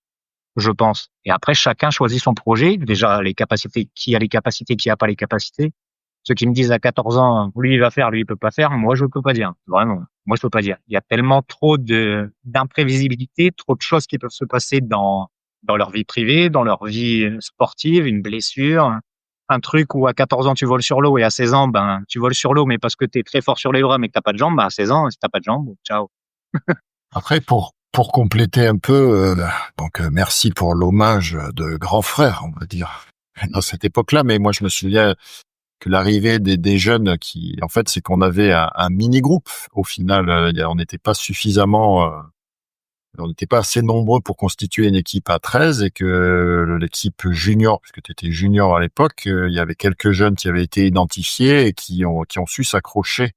je pense. Et après, chacun choisit son projet. Déjà, les capacités, qui a les capacités, qui a pas les capacités. Ceux qui me disent à 14 ans, lui, il va faire, lui, il peut pas faire. Moi, je peux pas dire. Vraiment. Moi, je peux pas dire. Il y a tellement trop d'imprévisibilité, trop de choses qui peuvent se passer dans leur vie privée, dans leur vie sportive, une blessure, un truc où à 14 ans, tu voles sur l'eau et à 16 ans, ben, tu voles sur l'eau, mais parce que tu es très fort sur les bras, mais que t'as pas de jambes, ben, à 16 ans, si t'as pas de jambes, ciao. Après, pour compléter un peu, merci pour l'hommage de grand frère, on va dire, dans cette époque-là. Mais moi, je me souviens que l'arrivée des jeunes qui, en fait, c'est qu'on avait un mini-groupe. Au final, on n'était pas suffisamment, on n'était pas assez nombreux pour constituer une équipe à 13 et que l'équipe junior, puisque tu étais junior à l'époque, il y avait quelques jeunes qui avaient été identifiés et qui ont su s'accrocher.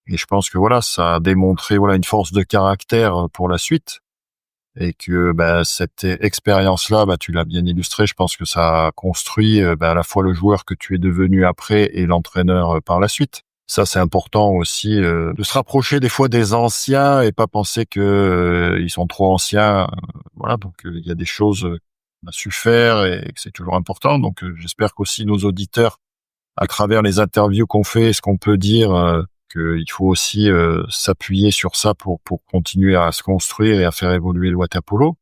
Et je pense que voilà, ça a démontré voilà une force de caractère pour la suite et que cette expérience-là, tu l'as bien illustré. Je pense que ça a construit à la fois le joueur que tu es devenu après et l'entraîneur par la suite. Ça, c'est important aussi de se rapprocher des fois des anciens et pas penser que ils sont trop anciens. Voilà, donc il y a des choses qu'on a su faire et que c'est toujours important. Donc j'espère qu'aussi nos auditeurs, à travers les interviews qu'on fait, ce qu'on peut dire, qu'il faut aussi s'appuyer sur ça pour continuer à se construire et à faire évoluer le water polo.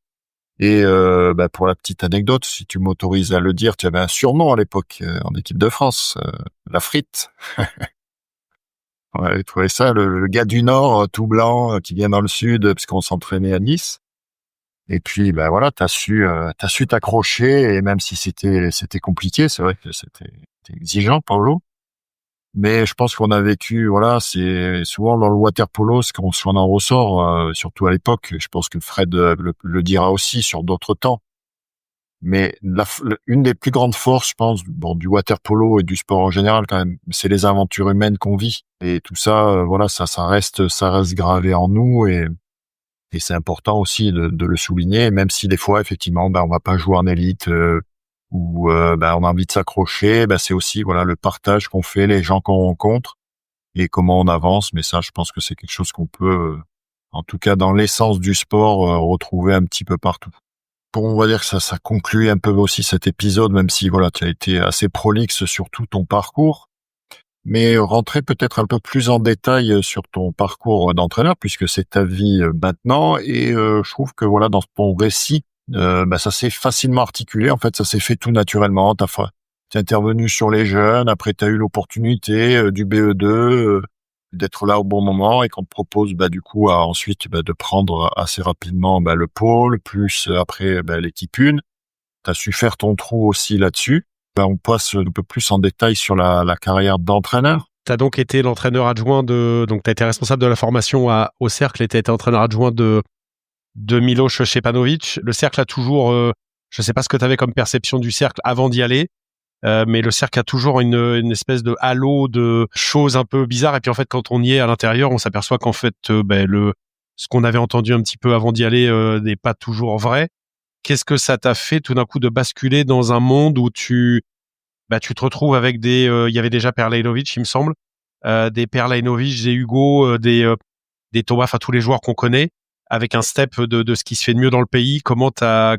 Et pour la petite anecdote, si tu m'autorises à le dire, tu avais un surnom à l'époque en équipe de France, la frite. Ouais, j'ai trouvé ça, le gars du Nord, tout blanc, qui vient dans le Sud, puisqu'on s'entraînait à Nice. Et puis, voilà, t'as su t'accrocher, et même si c'était compliqué, c'est vrai que c'était exigeant, Paolo. Mais je pense qu'on a vécu, voilà, c'est souvent dans le water polo, ce qu'on en ressort, surtout à l'époque. Je pense que Fred le dira aussi sur d'autres temps. Mais une des plus grandes forces, je pense, du water polo et du sport en général, quand même, c'est les aventures humaines qu'on vit. Et tout ça, voilà, ça reste gravé en nous et c'est important aussi de le souligner, même si des fois, effectivement, on va pas jouer en élite, ou on a envie de s'accrocher. C'est aussi, voilà, le partage qu'on fait, les gens qu'on rencontre et comment on avance. Mais ça, je pense que c'est quelque chose qu'on peut, en tout cas dans l'essence du sport, retrouver un petit peu partout. Bon, on va dire que ça conclut un peu aussi cet épisode, même si voilà, tu as été assez prolixe sur tout ton parcours. Mais rentrer peut-être un peu plus en détail sur ton parcours d'entraîneur, puisque c'est ta vie maintenant. Et je trouve que voilà, dans ton récit, ça s'est facilement articulé. En fait, ça s'est fait tout naturellement. T'es intervenu sur les jeunes. Après, t'as eu l'opportunité du BE2 d'être là au bon moment et qu'on te propose du coup ensuite de prendre assez rapidement le pôle, plus après l'équipe 1. T'as su faire ton trou aussi là-dessus. On passe un peu plus en détail sur la carrière d'entraîneur. T'as donc été l'entraîneur adjoint donc t'as été responsable de la formation au Cercle et t'as été entraîneur adjoint de Miloš Šepanović. Le Cercle a toujours, je sais pas ce que t'avais comme perception du Cercle avant d'y aller, mais le Cercle a toujours une espèce de halo de choses un peu bizarres. Et puis en fait, quand on y est à l'intérieur, on s'aperçoit qu'en fait, ce qu'on avait entendu un petit peu avant d'y aller n'est pas toujours vrai. Qu'est-ce que ça t'a fait tout d'un coup de basculer dans un monde où tu te retrouves avec il y avait déjà Per Lajnović, il me semble, des Per Lajnović, des Hugo, des Thomas, enfin tous les joueurs qu'on connaît, avec un step de ce qui se fait de mieux dans le pays. Comment t'as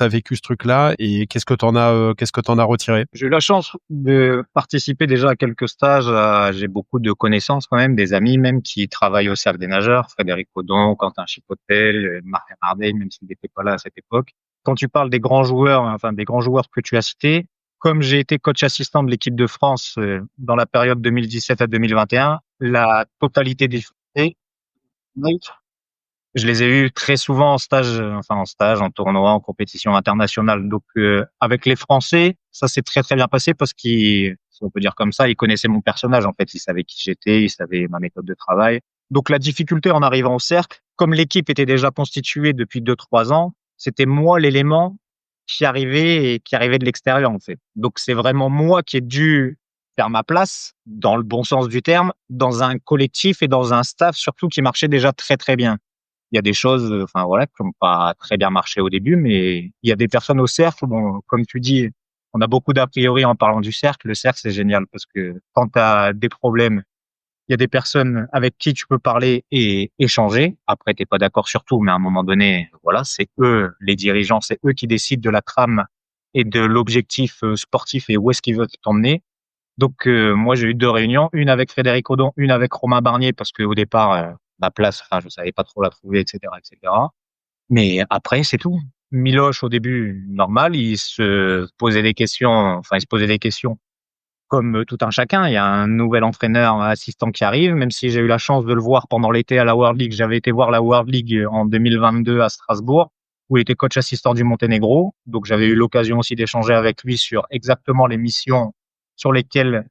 vécu ce truc-là et qu'est-ce que t'en as retiré? J'ai eu la chance de participer déjà à quelques stages. J'ai beaucoup de connaissances quand même, des amis même qui travaillent au Cercle des nageurs, Frédéric Audon, Quentin Chipotel, Marc Renardet, même s'il n'était pas là à cette époque. Quand tu parles des grands joueurs, enfin des grands joueurs que tu as cités, comme j'ai été coach assistant de l'équipe de France dans la période 2017 à 2021, la totalité des Français, je les ai eus très souvent en tournoi, en compétition internationale. Donc avec les Français, ça s'est très très bien passé parce qu'ils, si on peut dire comme ça, ils connaissaient mon personnage en fait, ils savaient qui j'étais, ils savaient ma méthode de travail. Donc la difficulté en arrivant au Cercle, comme l'équipe était déjà constituée depuis 2-3 ans, c'était moi l'élément qui arrivait de l'extérieur en fait. Donc c'est vraiment moi qui ai dû faire ma place dans le bon sens du terme, dans un collectif et dans un staff surtout qui marchait déjà très très bien. Il y a des choses, qui n'ont pas très bien marché au début, mais il y a des personnes au Cercle, bon, comme tu dis, on a beaucoup d'a priori en parlant du Cercle. Le Cercle, c'est génial parce que quand tu as des problèmes, Il y a des personnes avec qui tu peux parler et échanger. Après, t'es pas d'accord sur tout, mais à un moment donné, voilà, c'est eux, les dirigeants, c'est eux qui décident de la trame et de l'objectif sportif et où est-ce qu'ils veulent t'emmener. Donc, moi, j'ai eu 2 réunions, une avec Frédéric Odon, une avec Romain Barnier, parce qu'au départ, ma place, enfin, je savais pas trop la trouver, etc., etc. Mais après, c'est tout. Miloche, au début, normal, il se posait des questions comme tout un chacun. Il y a un nouvel entraîneur assistant qui arrive, même si j'ai eu la chance de le voir pendant l'été à la World League. J'avais été voir la World League en 2022 à Strasbourg, où il était coach assistant du Monténégro. Donc, j'avais eu l'occasion aussi d'échanger avec lui sur exactement les missions sur lesquelles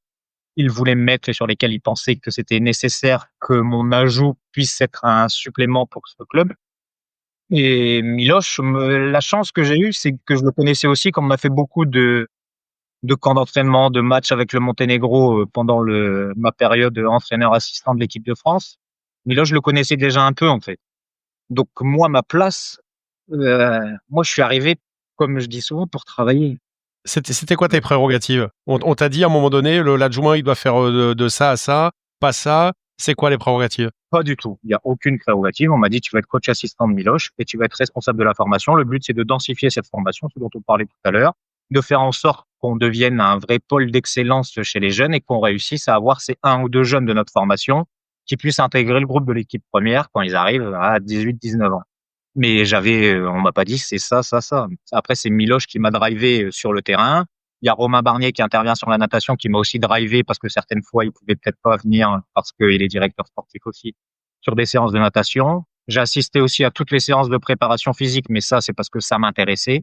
il voulait me mettre et sur lesquelles il pensait que c'était nécessaire que mon ajout puisse être un supplément pour ce club. Et Miloche, la chance que j'ai eue, c'est que je le connaissais aussi, comme on a fait beaucoup de camps d'entraînement, de matchs avec le Monténégro pendant ma période entraîneur assistant de l'équipe de France. Miloche, je le connaissais déjà un peu, en fait. Donc, moi, ma place, moi, je suis arrivé, comme je dis souvent, pour travailler. C'était quoi tes prérogatives? On t'a dit à un moment donné, l'adjoint, il doit faire de ça à ça, pas ça. C'est quoi les prérogatives? Pas du tout. Il y a aucune prérogative. On m'a dit, tu vas être coach assistant de Miloche et tu vas être responsable de la formation. Le but, c'est de densifier cette formation, ce dont on parlait tout à l'heure, de faire en sorte qu'on devienne un vrai pôle d'excellence chez les jeunes et qu'on réussisse à avoir ces 1 ou 2 jeunes de notre formation qui puissent intégrer le groupe de l'équipe première quand ils arrivent à 18, 19 ans. Mais on m'a pas dit c'est ça, ça, ça. Après, c'est Miloche qui m'a drivé sur le terrain. Il y a Romain Barnier qui intervient sur la natation, qui m'a aussi drivé parce que certaines fois, il pouvait peut-être pas venir parce qu'il est directeur sportif aussi sur des séances de natation. J'ai assisté aussi à toutes les séances de préparation physique, mais ça, c'est parce que ça m'intéressait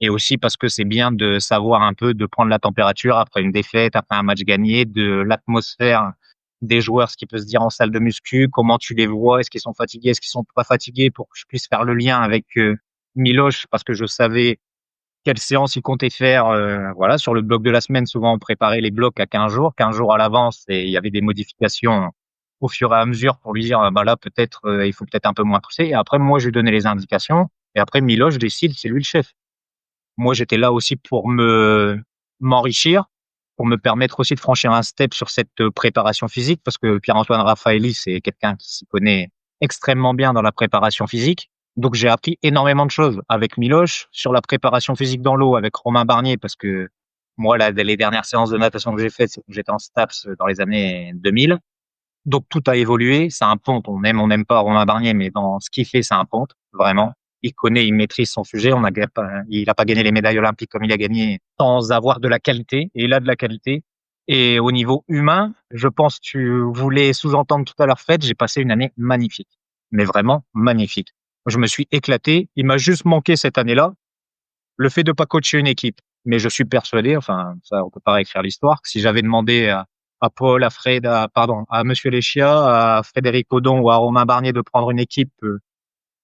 et aussi parce que c'est bien de savoir un peu, de prendre la température après une défaite, après un match gagné, de l'atmosphère des joueurs, ce qui peut se dire en salle de muscu, comment tu les vois, est-ce qu'ils sont fatigués, est-ce qu'ils sont pas fatigués, pour que je puisse faire le lien avec Miloche, parce que je savais quelle séance il comptait faire. Voilà, sur le bloc de la semaine, souvent on préparait les blocs à 15 jours à l'avance, et il y avait des modifications au fur et à mesure pour lui dire, bah là peut-être il faut peut-être un peu moins pousser. Et après moi je lui donnais les indications, et après Miloche décide, c'est lui le chef. Moi j'étais là aussi pour m'enrichir, pour me permettre aussi de franchir un step sur cette préparation physique, parce que Pierre-Antoine Raffaelli, c'est quelqu'un qui s'y connaît extrêmement bien dans la préparation physique. Donc, j'ai appris énormément de choses avec Miloche sur la préparation physique dans l'eau avec Romain Barnier, parce que moi, là, les dernières séances de natation que j'ai faites, c'est quand j'étais en STAPS dans les années 2000. Donc, tout a évolué. C'est un ponte. On n'aime pas Romain Barnier, mais dans ce qu'il fait, c'est un ponte, vraiment. Il connaît, il maîtrise son sujet. Il a pas gagné les médailles olympiques comme il a gagné sans avoir de la qualité. Et il a de la qualité. Et au niveau humain, je pense que tu voulais sous-entendre tout à l'heure, Fred, j'ai passé une année magnifique. Mais vraiment magnifique. Je me suis éclaté. Il m'a juste manqué cette année-là le fait de pas coacher une équipe. Mais je suis persuadé, enfin, ça, on peut pas réécrire l'histoire, que si j'avais demandé à Paul, à Monsieur Léchia, à Frédéric Odon ou à Romain Barnier de prendre une équipe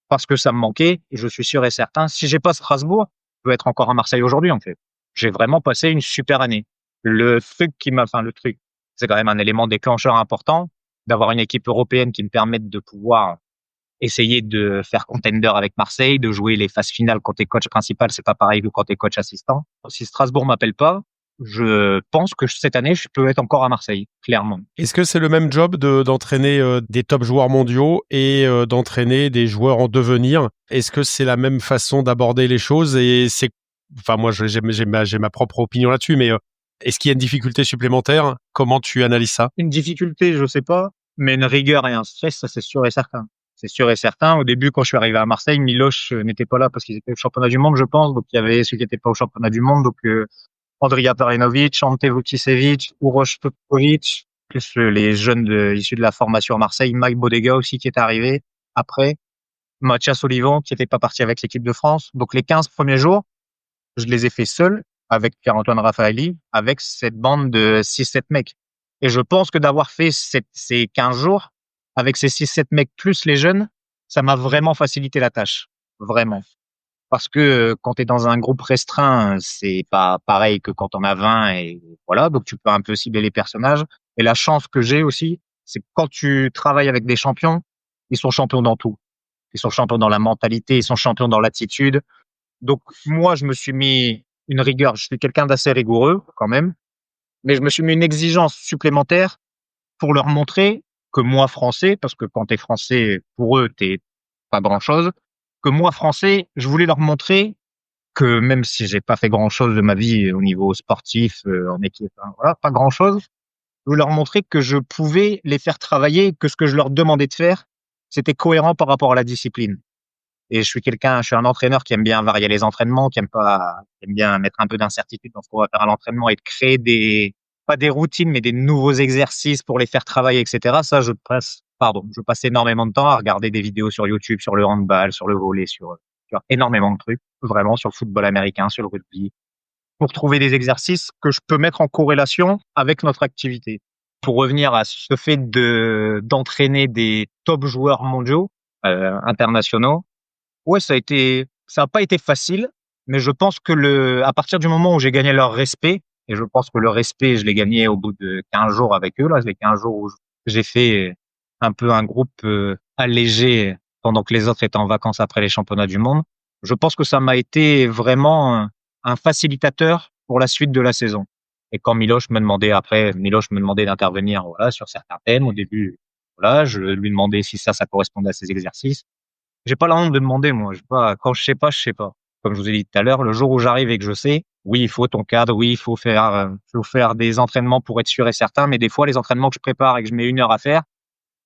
parce que ça me manquait, et je suis sûr et certain, si j'ai pas Strasbourg, je peux être encore à Marseille aujourd'hui, en fait. J'ai vraiment passé une super année. Le truc, c'est quand même un élément déclencheur important d'avoir une équipe européenne qui me permette de pouvoir essayer de faire contender avec Marseille, de jouer les phases finales quand t'es coach principal, c'est pas pareil que quand t'es coach assistant. Si Strasbourg m'appelle pas, je pense que cette année, je peux être encore à Marseille, clairement. Est-ce que c'est le même job d'entraîner des top joueurs mondiaux et d'entraîner des joueurs en devenir? Est-ce que c'est la même façon d'aborder les choses? Enfin, moi, j'ai ma propre opinion là-dessus, mais est-ce qu'il y a une difficulté supplémentaire? Comment tu analyses ça? Une difficulté, je sais pas, mais une rigueur et un stress, ça c'est sûr et certain. C'est sûr et certain. Au début, quand je suis arrivé à Marseille, Miloche n'était pas là parce qu'ils étaient au championnat du monde, je pense. Donc, il y avait ceux qui n'étaient pas au championnat du monde. Donc, Andrija Perinovic, Ante Vukicevic, Uroš Petkovic, plus les jeunes issus de la formation à Marseille, Mike Bodega aussi qui est arrivé après, Mathias Olivan qui n'était pas parti avec l'équipe de France. Donc, les 15 premiers jours, je les ai fait seuls avec Pierre-Antoine Raffaelli, avec cette bande de 6-7 mecs. Et je pense que d'avoir fait ces 15 jours, avec ces 6-7 mecs plus les jeunes, ça m'a vraiment facilité la tâche. Vraiment. Parce que quand tu es dans un groupe restreint, c'est pas pareil que quand on a 20 et voilà. Donc, tu peux un peu cibler les personnages. Et la chance que j'ai aussi, c'est que quand tu travailles avec des champions, ils sont champions dans tout. Ils sont champions dans la mentalité, ils sont champions dans l'attitude. Donc, moi, je me suis mis une rigueur. Je suis quelqu'un d'assez rigoureux quand même, mais je me suis mis une exigence supplémentaire pour leur montrer que moi, français, parce que quand t'es français, pour eux, t'es pas grand-chose, que moi, français, je voulais leur montrer que même si j'ai pas fait grand-chose de ma vie au niveau sportif, en équipe, hein, voilà, pas grand-chose, je voulais leur montrer que je pouvais les faire travailler, que ce que je leur demandais de faire, c'était cohérent par rapport à la discipline. Et je suis un entraîneur qui aime bien varier les entraînements, qui aime bien mettre un peu d'incertitude dans ce qu'on va faire à l'entraînement et de créer pas des routines, mais des nouveaux exercices pour les faire travailler, etc. Ça, je passe énormément de temps à regarder des vidéos sur YouTube, sur le handball, sur le volley, sur énormément de trucs, vraiment, sur le football américain, sur le rugby, pour trouver des exercices que je peux mettre en corrélation avec notre activité. Pour revenir à ce fait d'entraîner des top joueurs mondiaux, internationaux, ouais, ça a pas été facile, mais je pense que à partir du moment où j'ai gagné leur respect, et je pense que le respect, je l'ai gagné au bout de 15 jours avec eux, là, les 15 jours où j'ai fait un peu un groupe allégé pendant que les autres étaient en vacances après les championnats du monde. Je pense que ça m'a été vraiment un facilitateur pour la suite de la saison. Et quand Miloš me demandait d'intervenir, voilà, sur certains thèmes au début, voilà, je lui demandais si ça correspondait à ses exercices. J'ai pas la honte de demander, moi. Quand je sais pas, je sais pas. Comme je vous ai dit tout à l'heure, le jour où j'arrive et que je sais, oui, il faut ton cadre, oui, faut faire des entraînements pour être sûr et certain, mais des fois, les entraînements que je prépare et que je mets 1 heure à faire,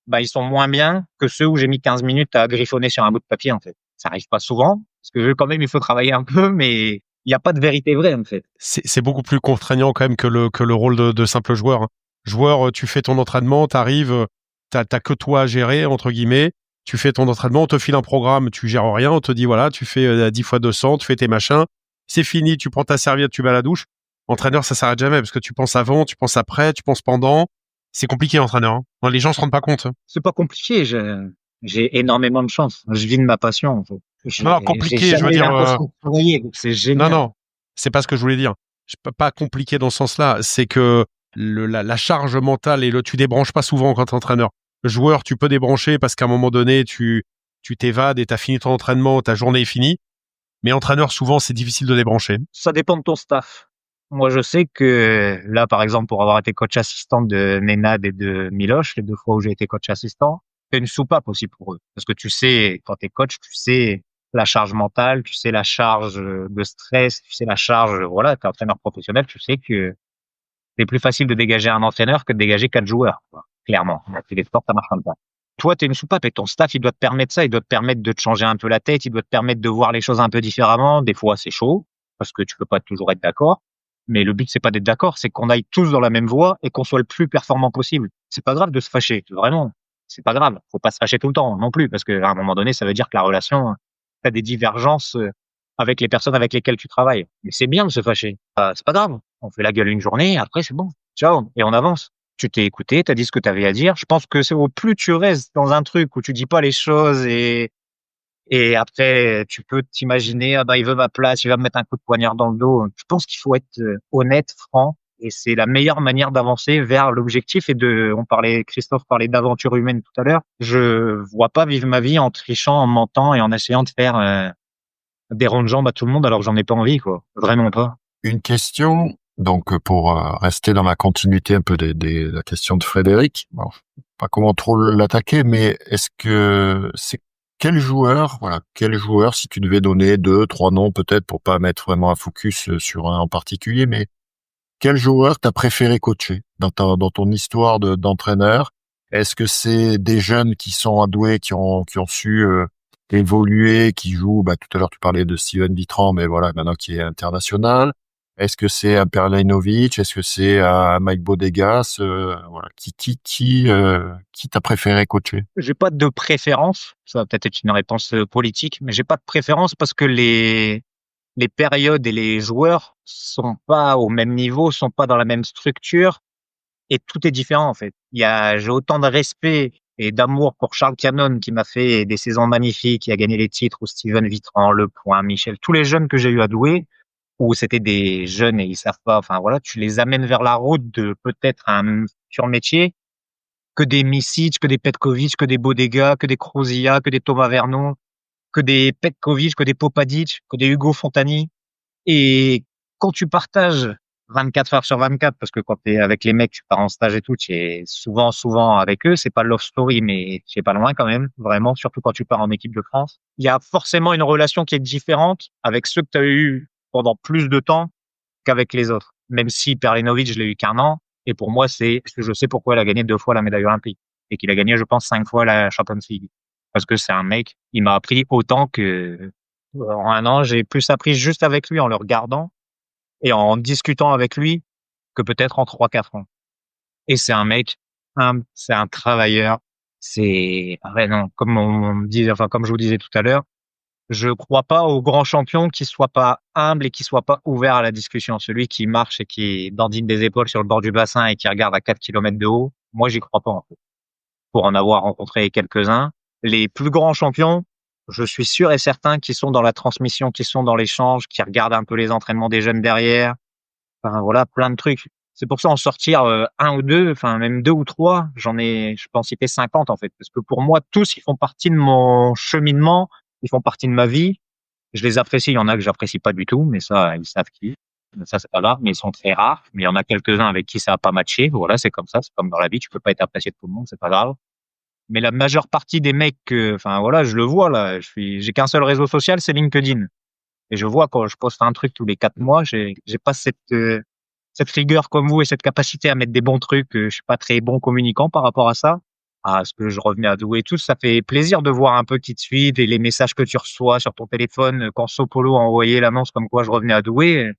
bah, ils sont moins bien que ceux où j'ai mis 15 minutes à griffonner sur un bout de papier, en fait. Ça arrive pas souvent, parce que quand même, il faut travailler un peu, mais il y a pas de vérité vraie, en fait. C'est beaucoup plus contraignant quand même que le rôle de simple joueur, hein. Joueur, tu fais ton entraînement, t'arrives, t'as que toi à gérer, entre guillemets. Tu fais ton entraînement, on te file un programme, tu gères rien, on te dit voilà, tu fais 10 fois 200, tu fais tes machins, c'est fini, tu prends ta serviette, tu vas à la douche. Entraîneur, ça s'arrête jamais parce que tu penses avant, tu penses après, tu penses pendant. C'est compliqué, entraîneur, hein. Non, les gens se rendent pas compte, hein. C'est pas compliqué, j'ai énormément de chance. Je vis de ma passion, en fait. Non, J'ai compliqué, je veux jamais eu dire, l'impression de travailler, donc c'est non, génial. non, c'est pas ce que je voulais dire. Pas compliqué dans ce sens-là, c'est que la charge mentale tu débranches pas souvent quand t'es entraîneur. Joueur, tu peux débrancher parce qu'à un moment donné, tu t'évades et t'as fini ton entraînement, ta journée est finie. Mais entraîneur, souvent, c'est difficile de débrancher. Ça dépend de ton staff. Moi, je sais que là, par exemple, pour avoir été coach assistant de Nenad et de Miloš, les 2 fois où j'ai été coach assistant, c'est une soupape aussi pour eux. Parce que tu sais, quand t'es coach, tu sais la charge mentale, tu sais la charge de stress, tu sais la charge, voilà, t'es entraîneur professionnel, tu sais que c'est plus facile de dégager un entraîneur que de dégager 4 joueurs, quoi. Clairement. C'est les sports, ça marche comme ça. Toi, t'es une soupape et ton staff, il doit te permettre ça, il doit te permettre de te changer un peu la tête, il doit te permettre de voir les choses un peu différemment. Des fois, c'est chaud, parce que tu peux pas toujours être d'accord. Mais le but, c'est pas d'être d'accord, c'est qu'on aille tous dans la même voie et qu'on soit le plus performant possible. C'est pas grave de se fâcher, vraiment. C'est pas grave. Faut pas se fâcher tout le temps non plus, parce qu'à un moment donné, ça veut dire que la relation, t'as des divergences avec les personnes avec lesquelles tu travailles. Mais c'est bien de se fâcher. C'est pas grave. On fait la gueule une journée, après c'est bon. Ciao, et on avance. Tu t'es écouté, t'as dit ce que t'avais à dire. Je pense que c'est au plus tu restes dans un truc où tu dis pas les choses et après tu peux t'imaginer, ah bah il veut ma place, il va me mettre un coup de poignard dans le dos. Je pense qu'il faut être honnête, franc, et c'est la meilleure manière d'avancer vers l'objectif Christophe parlait d'aventure humaine tout à l'heure. Je vois pas vivre ma vie en trichant, en mentant et en essayant de faire des ronds de jambes à tout le monde alors que j'en ai pas envie, quoi. Vraiment pas. Une question, donc pour rester dans la continuité un peu de la question de Frédéric. Bon, pas comment trop l'attaquer, mais est-ce que c'est quel joueur, si tu devais donner 2, 3 noms peut-être pour pas mettre vraiment un focus sur un en particulier, mais quel joueur t'as préféré coacher dans ton histoire d'entraîneur? Est-ce que c'est des jeunes qui sont doués, qui ont su évoluer, qui jouent, tout à l'heure tu parlais de Steven Vitran, mais voilà, maintenant qui est international. Est-ce que c'est un Perlainovic? Est-ce que c'est un Mike Bodegas? Voilà, qui t'as préféré coacher? J'ai pas de préférence. Ça va peut-être être une réponse politique, mais j'ai pas de préférence parce que les périodes et les joueurs sont pas au même niveau, sont pas dans la même structure et tout est différent, en fait. J'ai autant de respect et d'amour pour Charles Cannon qui m'a fait des saisons magnifiques, qui a gagné les titres, ou Steven Vitran, Le Point, Michel, tous les jeunes que j'ai eu à Douai, où c'était des jeunes et ils savent pas, enfin voilà, tu les amènes vers la route de peut-être un futur métier, que des Misic, que des Petkovic, que des Bodega, que des Crozia, que des Thomas Vernon, que des Petkovic, que des Popadic, que des Hugo Fontani. Et quand tu partages 24 heures sur 24, parce que quand t'es avec les mecs, tu pars en stage et tout, tu es souvent avec eux. C'est pas love story, mais tu es pas loin quand même, vraiment, surtout quand tu pars en équipe de France. Il y a forcément une relation qui est différente avec ceux que tu as eu pendant plus de temps qu'avec les autres. Même si Perlenovic, je l'ai eu qu'un an, et pour moi, je sais pourquoi il a gagné 2 fois la médaille olympique, et qu'il a gagné, je pense, 5 fois la Champions League. Parce que c'est un mec, il m'a appris autant que, en un an, j'ai plus appris juste avec lui en le regardant et en discutant avec lui que peut-être en 3-4 ans. Et c'est un mec, c'est un travailleur. Non, comme je vous disais tout à l'heure, je crois pas aux grands champions qui soient pas humbles et qui soient pas ouverts à la discussion. Celui qui marche et qui dandine des épaules sur le bord du bassin et qui regarde à 4 kilomètres de haut, moi, j'y crois pas, en fait. Pour en avoir rencontré quelques-uns, les plus grands champions, je suis sûr et certain qu'ils sont dans la transmission, qu'ils sont dans l'échange, qui regardent un peu les entraînements des jeunes derrière. Enfin, voilà, plein de trucs. C'est pour ça en sortir un ou deux, enfin même deux ou trois, je peux en citer 50 en fait, parce que pour moi tous ils font partie de mon cheminement, ils font partie de ma vie. Je les apprécie, il y en a que j'apprécie pas du tout, mais ça ils savent qui. Ça c'est pas grave, mais ils sont très rares. Mais il y en a quelques-uns avec qui ça a pas matché. Voilà, c'est comme ça, c'est comme dans la vie, tu peux pas être apprécié de tout le monde, c'est pas grave. Mais la majeure partie des mecs, enfin voilà, je le vois là, j'ai qu'un seul réseau social, c'est LinkedIn. Et je vois quand je poste un truc tous les 4 mois, j'ai pas cette rigueur comme vous et cette capacité à mettre des bons trucs. Je suis pas très bon communicant par rapport à ça. À ce que je revenais à Douai et tout, ça fait plaisir de voir un peu qui te suivent et les messages que tu reçois sur ton téléphone quand Sopolo a envoyé l'annonce comme quoi je revenais à Douai.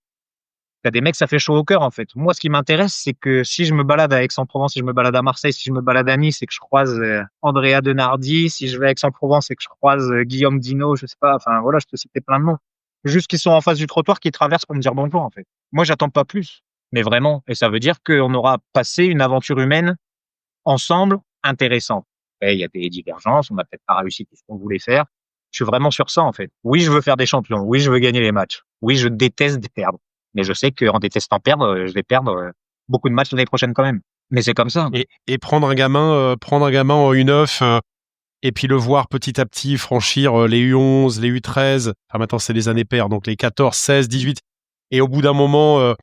T'as des mecs, ça fait chaud au cœur en fait. Moi, ce qui m'intéresse, c'est que si je me balade à Aix-en-Provence, si je me balade à Marseille, si je me balade à Nice et que je croise Andrea Denardi, si je vais à Aix-en-Provence et que je croise Guillaume Dino, je sais pas, enfin voilà, je peux citer plein de noms. Juste qu'ils sont en face du trottoir, qui traversent pour me dire bonjour en fait. Moi, j'attends pas plus, mais vraiment. Et ça veut dire qu'on aura passé une aventure humaine ensemble intéressante. Et il y a des divergences, on n'a peut-être pas réussi tout ce qu'on voulait faire. Je suis vraiment sur ça en fait. Oui, je veux faire des champions. Oui, je veux gagner les matchs. Oui, je déteste perdre. Mais je sais qu'en détestant perdre, je vais perdre beaucoup de matchs l'année prochaine quand même. Mais c'est comme ça. Et prendre un gamin en U9 et puis le voir petit à petit franchir les U11, les U13. Enfin maintenant c'est les années paires, donc les 14, 16, 18. Et au bout d'un moment,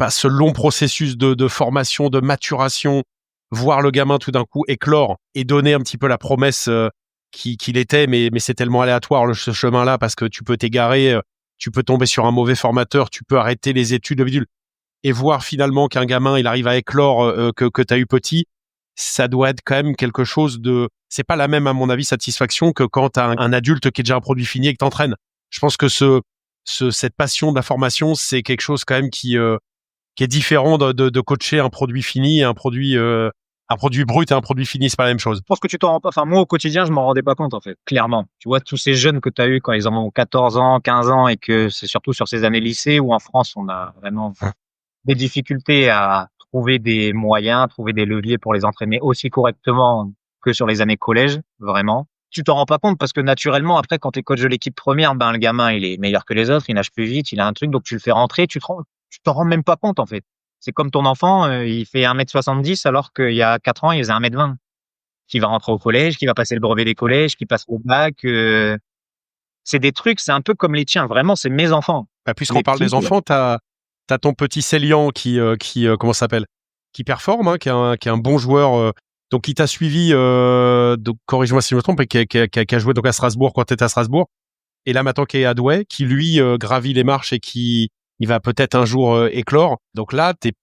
ce long processus de formation, de maturation, voir le gamin tout d'un coup éclore et donner un petit peu la promesse qu'il était, mais c'est tellement aléatoire ce chemin-là parce que tu peux t'égarer, tu peux tomber sur un mauvais formateur, tu peux arrêter les études, le bidule. Et voir finalement qu'un gamin, il arrive à éclore que tu as eu petit, ça doit être quand même quelque chose de... C'est pas la même, à mon avis, satisfaction que quand tu as un adulte qui est déjà un produit fini et que t'entraînes. Je pense que cette passion de la formation, c'est quelque chose quand même qui est différent de coacher un produit fini et un produit brut et un produit fini, c'est pas la même chose. Je pense que tu t'en rends pas, enfin, moi, au quotidien, je m'en rendais pas compte, en fait, clairement. Tu vois, tous ces jeunes que tu as eu quand ils en ont 14 ans, 15 ans et que c'est surtout sur ces années lycée où en France, on a vraiment des difficultés à trouver des moyens, trouver des leviers pour les entraîner aussi correctement que sur les années collège, vraiment. Tu t'en rends pas compte parce que naturellement, après, quand tu es coach de l'équipe première, ben, le gamin, il est meilleur que les autres, il nage plus vite, il a un truc, donc tu le fais rentrer, tu t'en rends même pas compte, en fait. C'est comme ton enfant, il fait 1m70 alors qu'il y a 4 ans, il faisait 1m20. Qui va rentrer au collège, qui va passer le brevet des collèges, qui passe au bac. C'est des trucs, c'est un peu comme les tiens. Vraiment, c'est mes enfants. Puisqu'on parle des enfants, t'as ton petit Célian qui comment ça s'appelle, qui performe, hein, qui est un bon joueur. Donc qui t'a suivi, donc corrige-moi si je me trompe, et qui a joué donc à Strasbourg quand t'étais à Strasbourg. Et là maintenant qui est à Douai, qui lui gravit les marches et qui il va peut-être un jour éclore. Donc là, t'es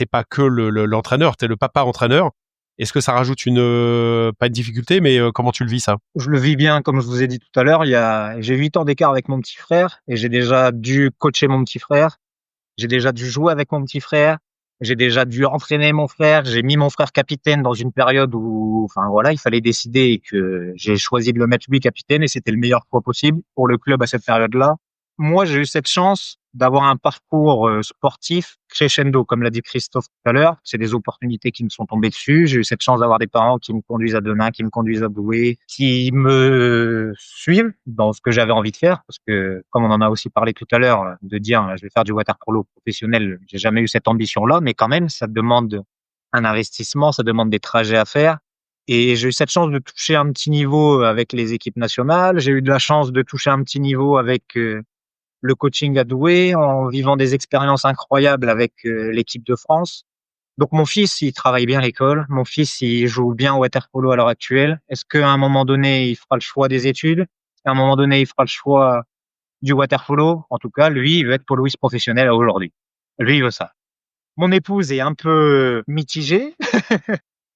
pas que l'entraîneur, t'es le papa entraîneur. Est-ce que ça rajoute pas une difficulté, mais comment tu le vis ça? Je le vis bien, comme je vous ai dit tout à l'heure. J'ai 8 ans d'écart avec mon petit frère et j'ai déjà dû coacher mon petit frère. J'ai déjà dû jouer avec mon petit frère. J'ai déjà dû entraîner mon frère. J'ai mis mon frère capitaine dans une période où, enfin voilà, il fallait décider et que j'ai choisi de le mettre lui capitaine et c'était le meilleur choix possible pour le club à cette période-là. Moi, j'ai eu cette chance d'avoir un parcours sportif crescendo, comme l'a dit Christophe tout à l'heure. C'est des opportunités qui me sont tombées dessus. J'ai eu cette chance d'avoir des parents qui me conduisent à Denain, qui me conduisent à Douai, qui me suivent dans ce que j'avais envie de faire. Parce que, comme on en a aussi parlé tout à l'heure, de dire je vais faire du water polo professionnel, j'ai jamais eu cette ambition-là, mais quand même, ça demande un investissement, ça demande des trajets à faire. Et j'ai eu cette chance de toucher un petit niveau avec les équipes nationales. J'ai eu de la chance de toucher un petit niveau avec le coaching à Douai, en vivant des expériences incroyables avec l'équipe de France. Donc mon fils, il travaille bien à l'école. Mon fils, il joue bien au water-polo à l'heure actuelle. Est-ce qu'à un moment donné, il fera le choix des études? À un moment donné, il fera le choix du water-polo? En tout cas, lui, il veut être poloiste professionnel aujourd'hui. Lui, il veut ça. Mon épouse est un peu mitigée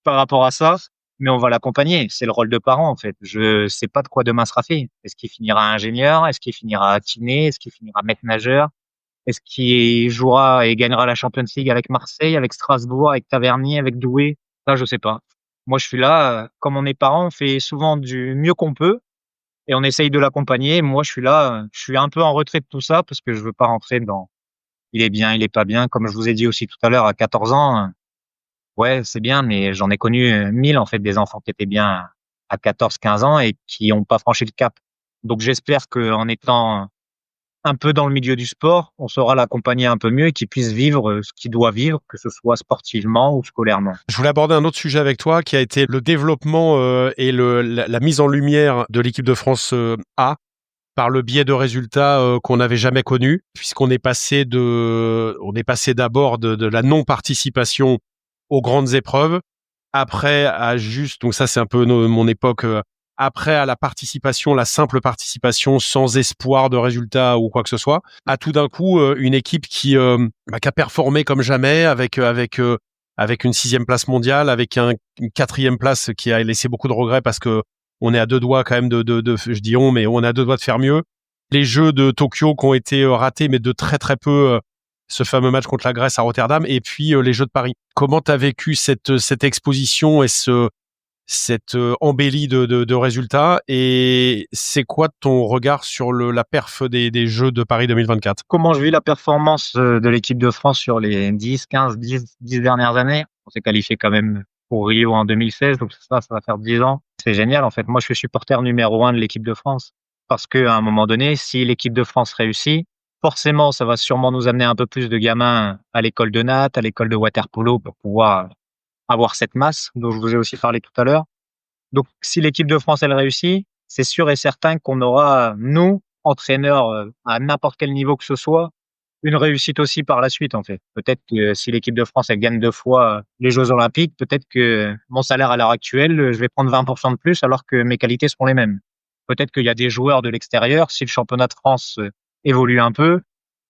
par rapport à ça, mais on va l'accompagner. C'est le rôle de parent, en fait. Je sais pas de quoi demain sera fait. Est-ce qu'il finira ingénieur? Est-ce qu'il finira kiné? Est-ce qu'il finira maître nageur? Est-ce qu'il jouera et gagnera la Champions League avec Marseille, avec Strasbourg, avec Tavernier, avec Douai? Ça, je sais pas. Moi, je suis là, comme on est parents, on fait souvent du mieux qu'on peut et on essaye de l'accompagner. Moi, je suis là, je suis un peu en retrait de tout ça parce que je veux pas rentrer dans il est bien, il est pas bien. Comme je vous ai dit aussi tout à l'heure, à 14 ans, ouais, c'est bien, mais j'en ai connu 1000 en fait des enfants qui étaient bien à 14, 15 ans et qui ont pas franchi le cap. Donc j'espère qu'en étant un peu dans le milieu du sport, on saura l'accompagner un peu mieux et qu'il puisse vivre ce qu'il doit vivre, que ce soit sportivement ou scolairement. Je voulais aborder un autre sujet avec toi qui a été le développement et la mise en lumière de l'équipe de France A par le biais de résultats qu'on n'avait jamais connus, puisqu'on est passé d'abord de la non-participation aux grandes épreuves, après donc ça c'est un peu mon époque, après à la simple participation sans espoir de résultats ou quoi que ce soit, à tout d'un coup une équipe qui a performé comme jamais avec une 6e place mondiale, avec une 4e place qui a laissé beaucoup de regrets parce que on est à 2 doigts quand même je dis mais on est à 2 doigts de faire mieux. Les Jeux de Tokyo qui ont été ratés, mais de très très peu, ce fameux match contre la Grèce à Rotterdam, et puis les Jeux de Paris. Comment t'as vécu cette exposition et cette embellie de résultats, et c'est quoi ton regard sur la perf des Jeux de Paris 2024? Comment je vis la performance de l'équipe de France sur les 10 dernières années? On s'est qualifié quand même pour Rio en 2016, donc ça va faire 10 ans. C'est génial, en fait. Moi, je suis supporter numéro 1 de l'équipe de France. Parce qu'à un moment donné, si l'équipe de France réussit, forcément, ça va sûrement nous amener un peu plus de gamins à l'école de natte, à l'école de water-polo pour pouvoir avoir cette masse dont je vous ai aussi parlé tout à l'heure. Donc, si l'équipe de France, elle réussit, c'est sûr et certain qu'on aura, nous, entraîneurs, à n'importe quel niveau que ce soit, une réussite aussi par la suite, en fait. Peut-être que si l'équipe de France, elle gagne 2 fois les Jeux Olympiques, peut-être que mon salaire à l'heure actuelle, je vais prendre 20% de plus alors que mes qualités seront les mêmes. Peut-être qu'il y a des joueurs de l'extérieur, si le championnat de France évolue un peu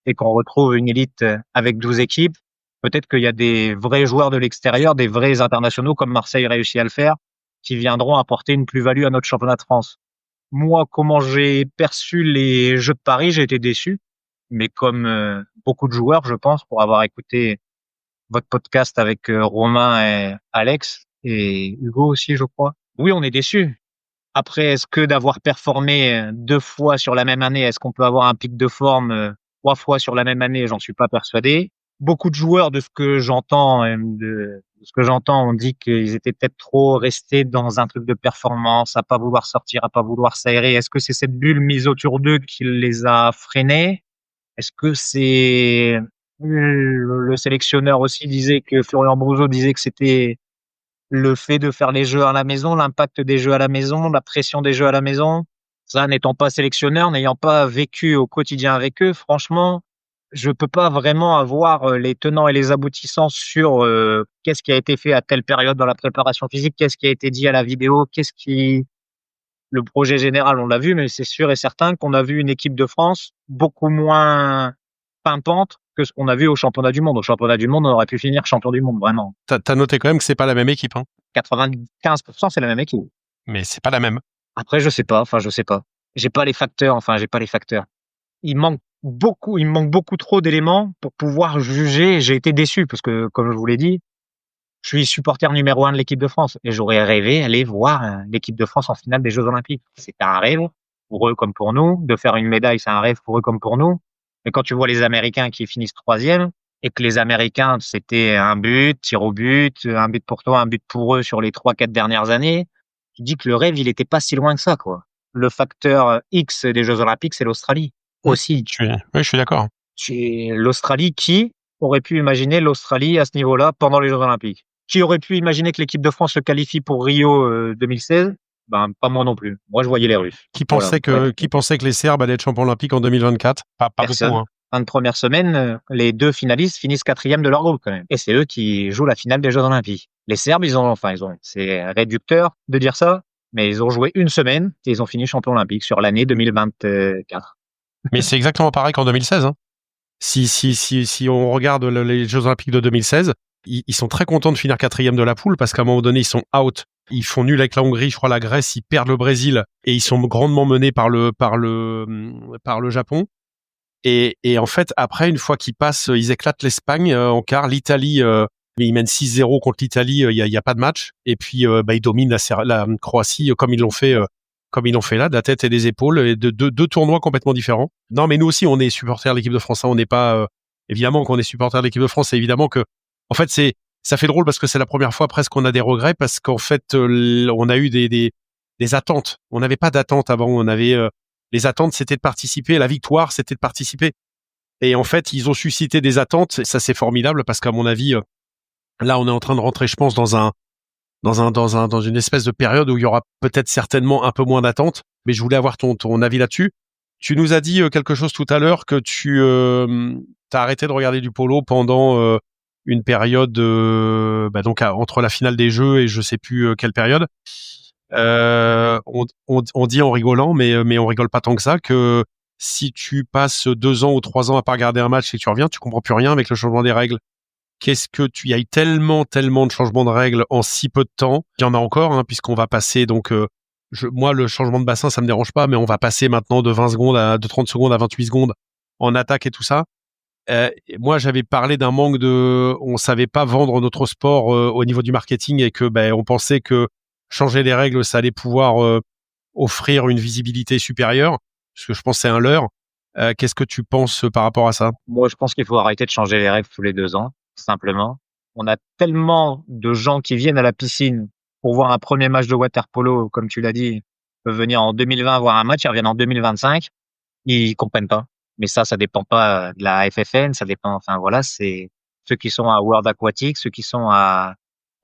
et qu'on retrouve une élite avec 12 équipes, peut-être qu'il y a des vrais joueurs de l'extérieur, des vrais internationaux comme Marseille réussit à le faire, qui viendront apporter une plus-value à notre championnat de France. Moi, comment j'ai perçu les Jeux de Paris, j'ai été déçu. Mais comme beaucoup de joueurs, je pense, pour avoir écouté votre podcast avec Romain et Alex et Hugo aussi, je crois. Oui, on est déçus. Après, est-ce que d'avoir performé 2 fois sur la même année, est-ce qu'on peut avoir un pic de forme 3 fois sur la même année? J'en suis pas persuadé. Beaucoup de joueurs, de ce que j'entends, ont dit qu'ils étaient peut-être trop restés dans un truc de performance, à pas vouloir sortir, à pas vouloir s'aérer. Est-ce que c'est cette bulle mise autour d'eux qui les a freinés? Est-ce que c'est le sélectionneur aussi disait que Florian Brouzot disait que c'était le fait de faire les jeux à la maison, l'impact des jeux à la maison, la pression des jeux à la maison. Ça, n'étant pas sélectionneur, n'ayant pas vécu au quotidien avec eux, franchement, je peux pas vraiment avoir les tenants et les aboutissants sur qu'est-ce qui a été fait à telle période dans la préparation physique, qu'est-ce qui a été dit à la vidéo, le projet général, on l'a vu, mais c'est sûr et certain qu'on a vu une équipe de France beaucoup moins pimpante que ce qu'on a vu au championnat du monde. Au championnat du monde, on aurait pu finir champion du monde, vraiment. T'as noté quand même que c'est pas la même équipe, hein? 95%, c'est la même équipe. Mais c'est pas la même. Après, je sais pas. J'ai pas les facteurs. Il me manque beaucoup trop d'éléments pour pouvoir juger. J'ai été déçu parce que, comme je vous l'ai dit, je suis supporter numéro 1 de l'équipe de France et j'aurais rêvé aller voir l'équipe de France en finale des Jeux Olympiques. C'est un rêve pour eux comme pour nous. De faire une médaille, c'est un rêve pour eux comme pour nous. Mais quand tu vois les Américains qui finissent 3e et que les Américains, c'était un but, tir au but, un but pour toi, un but pour eux sur les 3-4 dernières années, tu dis que le rêve, il était pas si loin que ça, quoi. Le facteur X des Jeux Olympiques, c'est l'Australie aussi. Je suis d'accord. C'est l'Australie qui aurait pu imaginer l'Australie à ce niveau-là pendant les Jeux Olympiques? Qui aurait pu imaginer que l'équipe de France se qualifie pour Rio 2016 Ben, pas moi non plus. Moi, je voyais les Russes. Qui Voilà. pensait que les Serbes allaient être champions olympiques en 2024? Pas beaucoup, Personne. hein. Fin de première semaine, les 2 finalistes finissent 4e de leur groupe quand même. Et c'est eux qui jouent la finale des Jeux Olympiques. Les Serbes, c'est réducteur de dire ça, mais ils ont joué une semaine et ils ont fini champions olympiques sur l'année 2024. Mais c'est exactement pareil qu'en 2016, hein. Si on regarde les Jeux Olympiques de 2016, ils sont très contents de finir 4e de la poule parce qu'à un moment donné, ils sont out. Ils font nul avec la Hongrie, je crois la Grèce, ils perdent le Brésil et ils sont grandement menés par le Japon. Et en fait, après, une fois qu'ils passent, ils éclatent l'Espagne en quart, l'Italie, ils mènent 6-0 contre l'Italie, il y a pas de match. Et puis, ils dominent la Croatie comme ils l'ont fait là, de la tête et des épaules, et de deux tournois complètement différents. Non, mais nous aussi, on est supporters de l'équipe de France. Hein, on n'est pas évidemment qu'on est supporters de l'équipe de France. C'est évidemment que, en fait, ça fait drôle parce que c'est la première fois presque qu'on a des regrets parce qu'en fait, on a eu des attentes. On n'avait pas d'attentes avant. On avait les attentes, c'était de participer. La victoire, c'était de participer. Et en fait, ils ont suscité des attentes. Et ça, c'est formidable parce qu'à mon avis, là, on est en train de rentrer, je pense, dans une espèce de période où il y aura peut-être certainement un peu moins d'attentes. Mais je voulais avoir ton avis là-dessus. Tu nous as dit quelque chose tout à l'heure que tu as arrêté de regarder du polo pendant une période donc entre la finale des Jeux et je sais plus quelle période. On dit en rigolant, mais on rigole pas tant que ça, que si tu passes 2 ans ou 3 ans à pas regarder un match et que tu reviens, tu comprends plus rien avec le changement des règles. Il y a eu tellement de changements de règles en si peu de temps. Il y en a encore, hein, puisqu'on va passer donc, moi, le changement de bassin, ça me dérange pas, mais on va passer maintenant de 30 secondes à 28 secondes en attaque et tout ça. Moi, j'avais parlé d'un manque on savait pas vendre notre sport au niveau du marketing et que, on pensait que changer les règles, ça allait pouvoir offrir une visibilité supérieure, parce que je pense que c'est un leurre. Qu'est-ce que tu penses par rapport à ça? Moi, je pense qu'il faut arrêter de changer les règles tous les 2 ans, simplement. On a tellement de gens qui viennent à la piscine pour voir un premier match de water-polo, comme tu l'as dit, ils peuvent venir en 2020 voir un match, ils reviennent en 2025, ils comprennent pas. Mais ça dépend pas de la FFN, ça dépend, enfin voilà, c'est ceux qui sont à World Aquatic, ceux qui sont à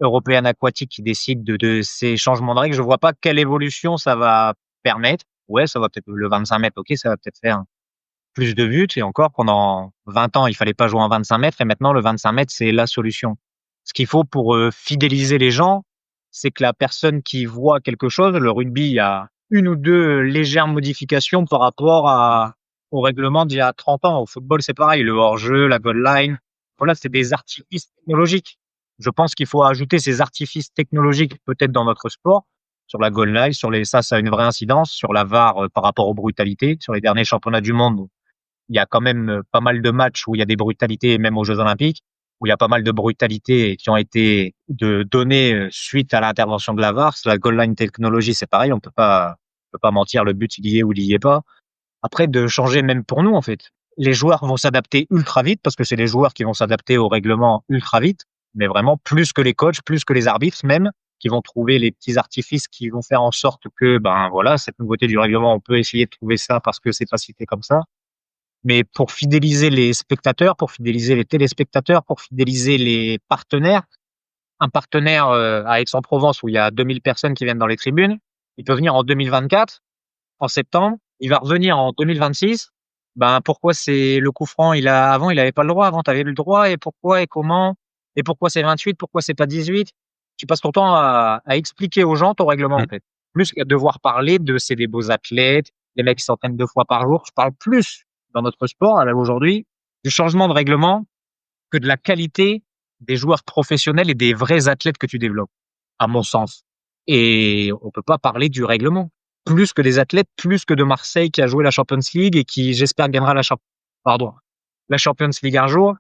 European Aquatic qui décident de ces changements de règles. Je vois pas quelle évolution ça va permettre. Ouais, ça va peut-être le 25 mètres, ok, ça va peut-être faire plus de buts. Et encore, pendant 20 ans, il fallait pas jouer en 25 mètres et maintenant le 25 mètres, c'est la solution. Ce qu'il faut pour fidéliser les gens, c'est que la personne qui voit quelque chose, le rugby, il y a 1 ou 2 légères modifications par rapport au règlement d'il y a 30 ans. Au football, c'est pareil, le hors-jeu, la goal line. Voilà, c'est des artifices technologiques. Je pense qu'il faut ajouter ces artifices technologiques peut-être dans notre sport, sur la goal line, ça a une vraie incidence, sur la VAR par rapport aux brutalités, sur les derniers championnats du monde. Il y a quand même pas mal de matchs où il y a des brutalités, même aux Jeux Olympiques, où il y a pas mal de brutalités qui ont été données suite à l'intervention de la VAR. La goal line technologie, c'est pareil, on peut pas mentir, le but il y est ou il y est pas. Après, de changer même pour nous, en fait. Les joueurs vont s'adapter ultra vite parce que c'est les joueurs qui vont s'adapter au règlement ultra vite, mais vraiment plus que les coachs, plus que les arbitres même, qui vont trouver les petits artifices qui vont faire en sorte que, voilà, cette nouveauté du règlement, on peut essayer de trouver ça parce que c'est facilité comme ça. Mais pour fidéliser les spectateurs, pour fidéliser les téléspectateurs, pour fidéliser les partenaires, un partenaire à Aix-en-Provence où il y a 2000 personnes qui viennent dans les tribunes, il peut venir en 2024, en septembre, il va revenir en 2026. Pourquoi c'est le coup franc, avant, il avait pas le droit, avant, tu avais le droit, et pourquoi, et comment, et pourquoi c'est 28, pourquoi c'est pas 18? Tu passes ton temps à expliquer aux gens ton règlement, en fait. Plus qu'à devoir parler c'est des beaux athlètes, les mecs qui s'entraînent 2 fois par jour. Je parle plus dans notre sport, aujourd'hui, du changement de règlement que de la qualité des joueurs professionnels et des vrais athlètes que tu développes, à mon sens. Et on peut pas parler du règlement. Plus que des athlètes, plus que de Marseille qui a joué la Champions League et qui, j'espère, gagnera la Champions League un jour.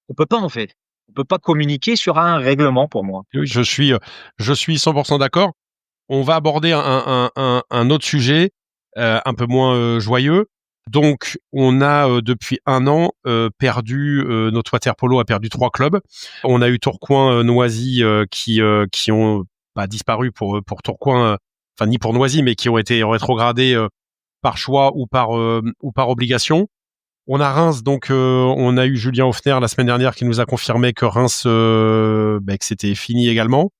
On peut pas, en fait. On peut pas communiquer sur un règlement pour moi. Oui, je suis 100% d'accord. On va aborder un autre sujet, un peu moins joyeux. Donc, on a depuis 1 an perdu, notre water-polo a perdu 3 clubs. On a eu Tourcoing, Noisy qui ont disparu pour Tourcoing, enfin ni pour Noisy, mais qui ont été rétrogradés par choix ou par obligation. On a Reims, donc on a eu Julien Hoffner la semaine dernière qui nous a confirmé que Reims, que c'était fini également.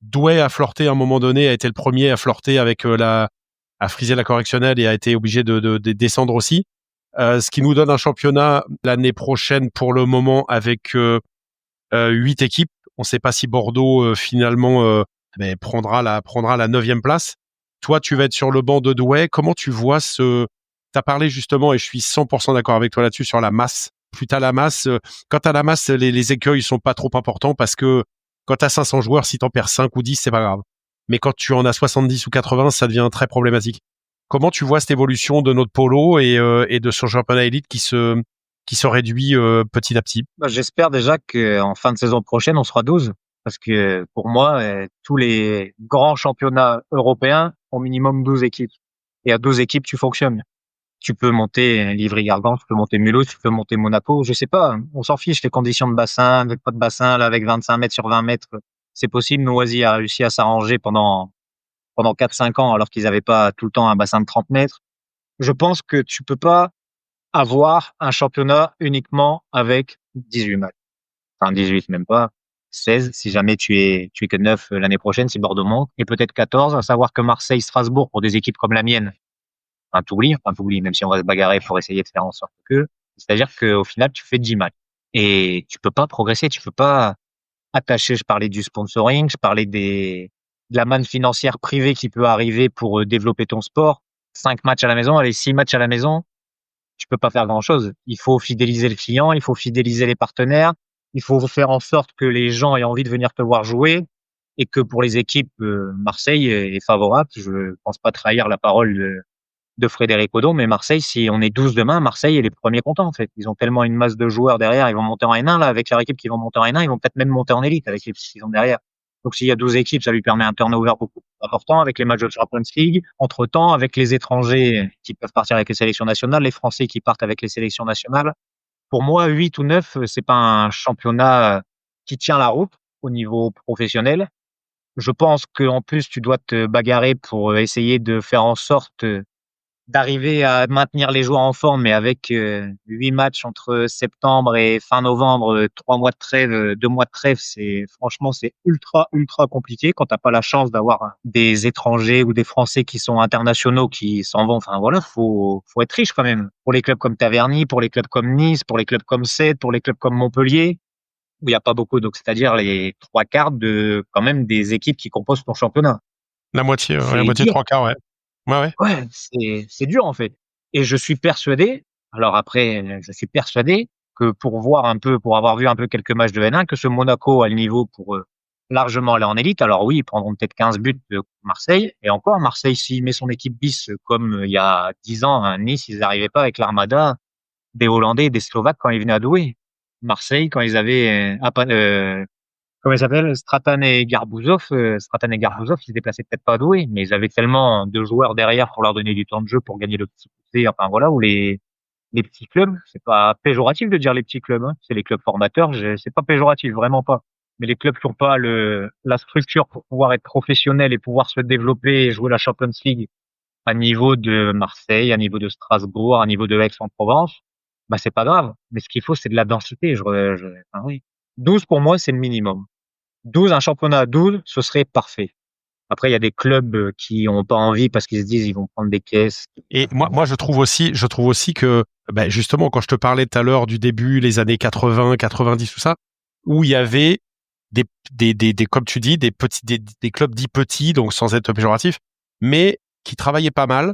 Douai a flirté à un moment donné, a été le premier à flirter avec à friser la correctionnelle et a été obligé de descendre aussi. Ce qui nous donne un championnat l'année prochaine pour le moment avec 8 équipes. On ne sait pas si Bordeaux finalement prendra la 9e place. Toi, tu vas être sur le banc de Douai. Comment tu vois t'as parlé justement, et je suis 100% d'accord avec toi là-dessus, sur la masse. Plus t'as la masse, quand t'as la masse, les écueils sont pas trop importants parce que quand t'as 500 joueurs, si t'en perds 5 ou 10, c'est pas grave. Mais quand tu en as 70 ou 80, ça devient très problématique. Comment tu vois cette évolution de notre polo et de son championnat élite qui se réduit petit à petit? J'espère déjà qu'en fin de saison prochaine, on sera 12. Parce que pour moi, tous les grands championnats européens ont minimum 12 équipes. Et à 12 équipes, tu fonctionnes. Tu peux monter Livry-Gargan, tu peux monter Mulhouse, tu peux monter Monaco, je sais pas. On s'en fiche, les conditions de bassin, avec pas de bassin, là, avec 25 mètres sur 20 mètres. C'est possible. Noisy a réussi à s'arranger pendant 4-5 ans alors qu'ils n'avaient pas tout le temps un bassin de 30 mètres. Je pense que tu peux pas avoir un championnat uniquement avec 18 matchs. Enfin, 18 même pas. 16 si jamais tu es que 9 l'année prochaine si Bordeaux monte, et peut-être 14, à savoir que Marseille, Strasbourg, pour des équipes comme la mienne, t'oublies, même si on va se bagarrer pour essayer de faire en sorte que, c'est-à-dire qu'au final, tu fais 10 matchs. Et tu peux pas progresser, tu peux pas attacher, je parlais du sponsoring, je parlais de la manne financière privée qui peut arriver pour développer ton sport. 5 matchs à la maison, allez, 6 matchs à la maison, tu peux pas faire grand chose. Il faut fidéliser le client, il faut fidéliser les partenaires, il faut faire en sorte que les gens aient envie de venir te voir jouer, et que pour les équipes, Marseille est favorable. Je pense pas trahir la parole de Frédéric Audon, mais Marseille, si on est 12 demain, Marseille est les premiers contents, en fait. Ils ont tellement une masse de joueurs derrière, ils vont monter en N1, là, avec leur équipe qui vont monter en N1, ils vont peut-être même monter en élite avec les qu'ils ont derrière. Donc, s'il y a 12 équipes, ça lui permet un turnover beaucoup plus important avec les matchs de Champions League. Entre-temps, avec les étrangers qui peuvent partir avec les sélections nationales, les Français qui partent avec les sélections nationales. Pour moi, 8 ou 9, c'est pas un championnat qui tient la route au niveau professionnel. Je pense qu'en plus, tu dois te bagarrer pour essayer de faire en sorte d'arriver à maintenir les joueurs en forme, mais avec 8 matchs entre septembre et fin novembre, 3 mois de trêve, 2 mois de trêve, franchement, c'est ultra, ultra compliqué quand t'as pas la chance d'avoir des étrangers ou des Français qui sont internationaux qui s'en vont. Enfin voilà, faut être riche quand même. Pour les clubs comme Taverny, pour les clubs comme Nice, pour les clubs comme Sète, pour les clubs comme Montpellier, où il y a pas beaucoup, donc c'est-à-dire les 3/4 de quand même des équipes qui composent ton championnat. La moitié, C'est la moitié, dur. 3/4, ouais. Ouais. Ouais, c'est dur en fait. Et je suis persuadé, alors après, je suis persuadé que pour avoir vu un peu quelques matchs de N1, que ce Monaco a le niveau pour largement aller en élite. Alors oui, ils prendront peut-être 15 buts de Marseille. Et encore, Marseille, s'il met son équipe bis comme il y a 10 ans à Nice, ils n'arrivaient pas avec l'armada des Hollandais et des Slovaques quand ils venaient à Douai. Marseille, quand ils avaient comment il s'appelle, Stratan et Garbuzov, ils se déplaçaient peut-être pas à Douai, mais ils avaient tellement de joueurs derrière pour leur donner du temps de jeu pour gagner le petit poussé. Enfin voilà, où les petits clubs, c'est pas péjoratif de dire les petits clubs, hein, c'est les clubs formateurs, c'est pas péjoratif, vraiment pas. Mais les clubs qui n'ont pas la structure pour pouvoir être professionnels et pouvoir se développer et jouer la Champions League à niveau de Marseille, à niveau de Strasbourg, à niveau de Aix-en-Provence, bah c'est pas grave. Mais ce qu'il faut, c'est de la densité. Enfin, oui. 12 pour moi, c'est le minimum. 12, un championnat à 12, ce serait parfait. Après, il y a des clubs qui ont pas envie parce qu'ils se disent ils vont prendre des caisses. Et moi, je trouve aussi que, justement, quand je te parlais tout à l'heure du début, les années 80, 90, tout ça, où il y avait des comme tu dis, des clubs dits petits, donc sans être péjoratif, mais qui travaillaient pas mal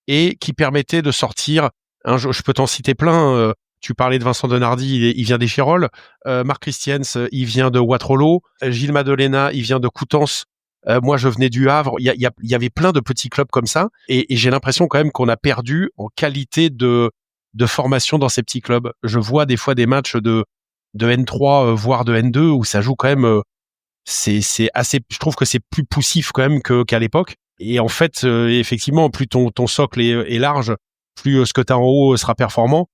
et qui permettaient de sortir je peux t'en citer plein. Tu parlais de Vincent Denardi, il vient des Chirolles. Marc Christiens, il vient de Waterloo. Gilles Madelena, il vient de Coutances. Moi, je venais du Havre. Il y avait plein de petits clubs comme ça. Et j'ai l'impression quand même qu'on a perdu en qualité de formation dans ces petits clubs. Je vois des fois des matchs de N3, voire de N2, où ça joue quand même. C'est assez. Je trouve que c'est plus poussif quand même qu'à l'époque. Et en fait, effectivement, plus ton socle est large, plus ce que tu as en haut sera performant.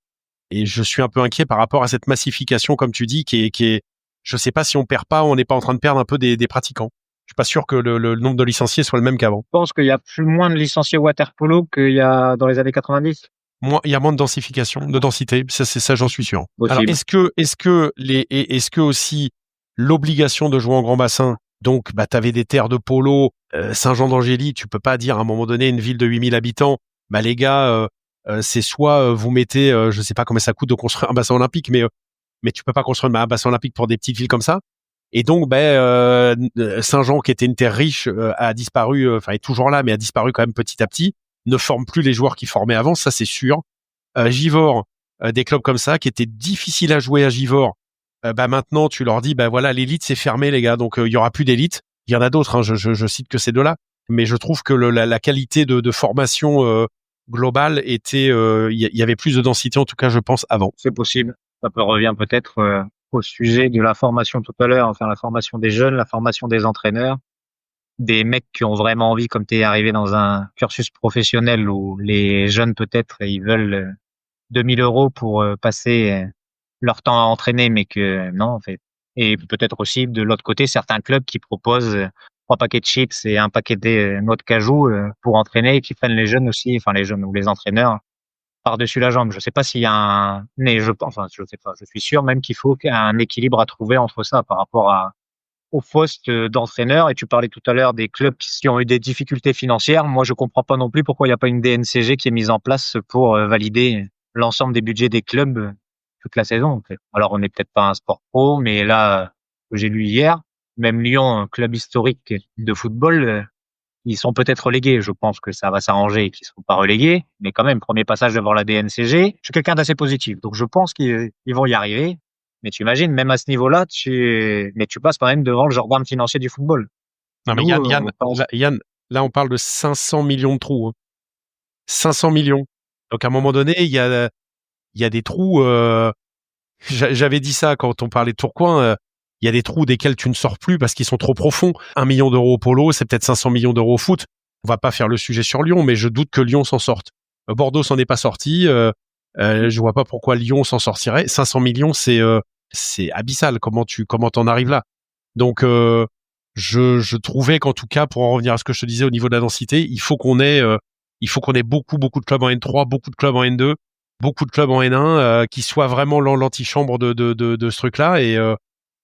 Et je suis un peu inquiet par rapport à cette massification, comme tu dis, qui est, je sais pas si on perd pas, on n'est pas en train de perdre un peu des pratiquants. Je suis pas sûr que le nombre de licenciés soit le même qu'avant. Je pense qu'il y a moins de licenciés water polo qu'il y a dans les années 90. Il y a moins de densification, de densité. Ça, j'en suis sûr. Possible. Alors, est-ce que aussi l'obligation de jouer en grand bassin Donc, bah, t'avais des terres de polo, Saint-Jean-d'Angély, tu peux pas dire à un moment donné une ville de 8000 habitants, bah les gars, c'est soit vous mettez, je sais pas combien ça coûte de construire un bassin olympique, mais tu peux pas construire un bassin olympique pour des petites villes comme ça. Et donc, Saint-Jean, qui était une terre riche, a disparu, enfin est toujours là, mais a disparu quand même petit à petit. Ne forme plus les joueurs qu'il formait avant, ça c'est sûr. Givors, des clubs comme ça qui étaient difficiles à jouer à Givors. Maintenant tu leur dis, voilà, l'élite c'est fermé les gars, donc il y aura plus d'élite. Il y en a d'autres, hein, je cite que ces deux-là, mais je trouve que la qualité de formation globale était, il y avait plus de densité en tout cas, je pense avant. C'est possible. Ça peut revient peut-être au sujet de la formation tout à l'heure, enfin la formation des jeunes, la formation des entraîneurs, des mecs qui ont vraiment envie, comme tu es arrivé dans un cursus professionnel où les jeunes peut-être ils veulent 2000 euros pour passer leur temps à entraîner, mais que non en fait. Et peut-être aussi de l'autre côté certains clubs qui proposent 3 paquets de chips et un paquet de noix de cajou pour entraîner et qui prennent les jeunes aussi, enfin les jeunes ou les entraîneurs par-dessus la jambe. Je sais pas s'il y a un, mais je sais pas, je suis sûr même qu'il faut un équilibre à trouver entre ça par rapport au poste d'entraîneur. Et tu parlais tout à l'heure des clubs qui ont eu des difficultés financières. Moi, je comprends pas non plus pourquoi il n'y a pas une DNCG qui est mise en place pour valider l'ensemble des budgets des clubs toute la saison, en fait. Alors, on n'est peut-être pas un sport pro, mais là, que j'ai lu hier, même Lyon, un club historique de football, ils sont peut-être relégués. Je pense que ça va s'arranger et qu'ils ne seront pas relégués. Mais quand même, premier passage devant la DNCG. Je suis quelqu'un d'assez positif. Donc, je pense qu'ils vont y arriver. Mais tu imagines, même à ce niveau-là, mais tu passes quand même devant le gendarme financier du football. Non, mais Yann, là, on parle de 500 millions de trous. Hein. 500 millions. Donc, à un moment donné, il y a des trous. J'avais dit ça quand on parlait de Tourcoing. Il y a des trous desquels tu ne sors plus parce qu'ils sont trop profonds. 1 million d'euros au polo, c'est peut-être 500 millions d'euros au foot. On va pas faire le sujet sur Lyon, mais je doute que Lyon s'en sorte. Bordeaux s'en est pas sorti. Je vois pas pourquoi Lyon s'en sortirait. 500 millions, c'est abyssal. Comment t'en arrives là? Donc, je trouvais qu'en tout cas, pour en revenir à ce que je te disais au niveau de la densité, il faut qu'on ait beaucoup de clubs en N3, beaucoup de clubs en N2, beaucoup de clubs en N1 qui soient vraiment l'antichambre de ce truc-là.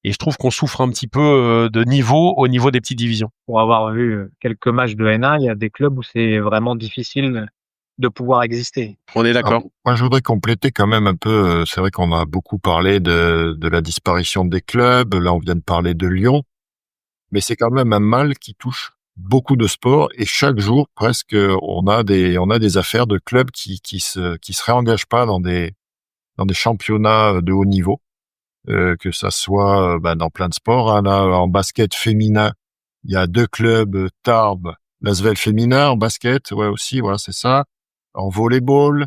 Et je trouve qu'on souffre un petit peu de niveau au niveau des petites divisions. Pour avoir vu quelques matchs de N1, il y a des clubs où c'est vraiment difficile de pouvoir exister. On est d'accord. Alors, moi, je voudrais compléter quand même un peu. C'est vrai qu'on a beaucoup parlé de la disparition des clubs. Là, on vient de parler de Lyon. Mais c'est quand même un mal qui touche beaucoup de sports et chaque jour, presque, on a des affaires de clubs qui se réengagent pas dans des championnats de haut niveau. Que ça soit dans plein de sports. Hein, là, en basket féminin, il y a 2 clubs, Tarbes, l'Asvel féminin en basket, ouais aussi, voilà, c'est ça. En volleyball,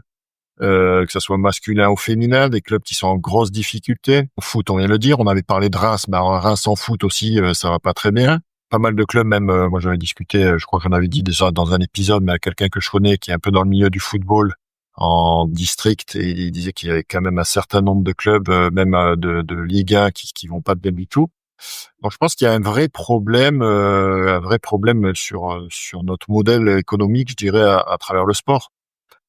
que ça soit masculin ou féminin, des clubs qui sont en grosse difficulté. Au foot, on vient de le dire, on avait parlé de Reims, Reims en foot aussi, ça va pas très bien. Pas mal de clubs, même, moi j'avais discuté, je crois qu'on avait dit déjà dans un épisode, mais à quelqu'un que je connais qui est un peu dans le milieu du football, en district, et il disait qu'il y avait quand même un certain nombre de clubs, même de Ligue 1 qui vont pas bien du tout. Donc je pense qu'il y a un vrai problème sur notre modèle économique, je dirais, à travers le sport.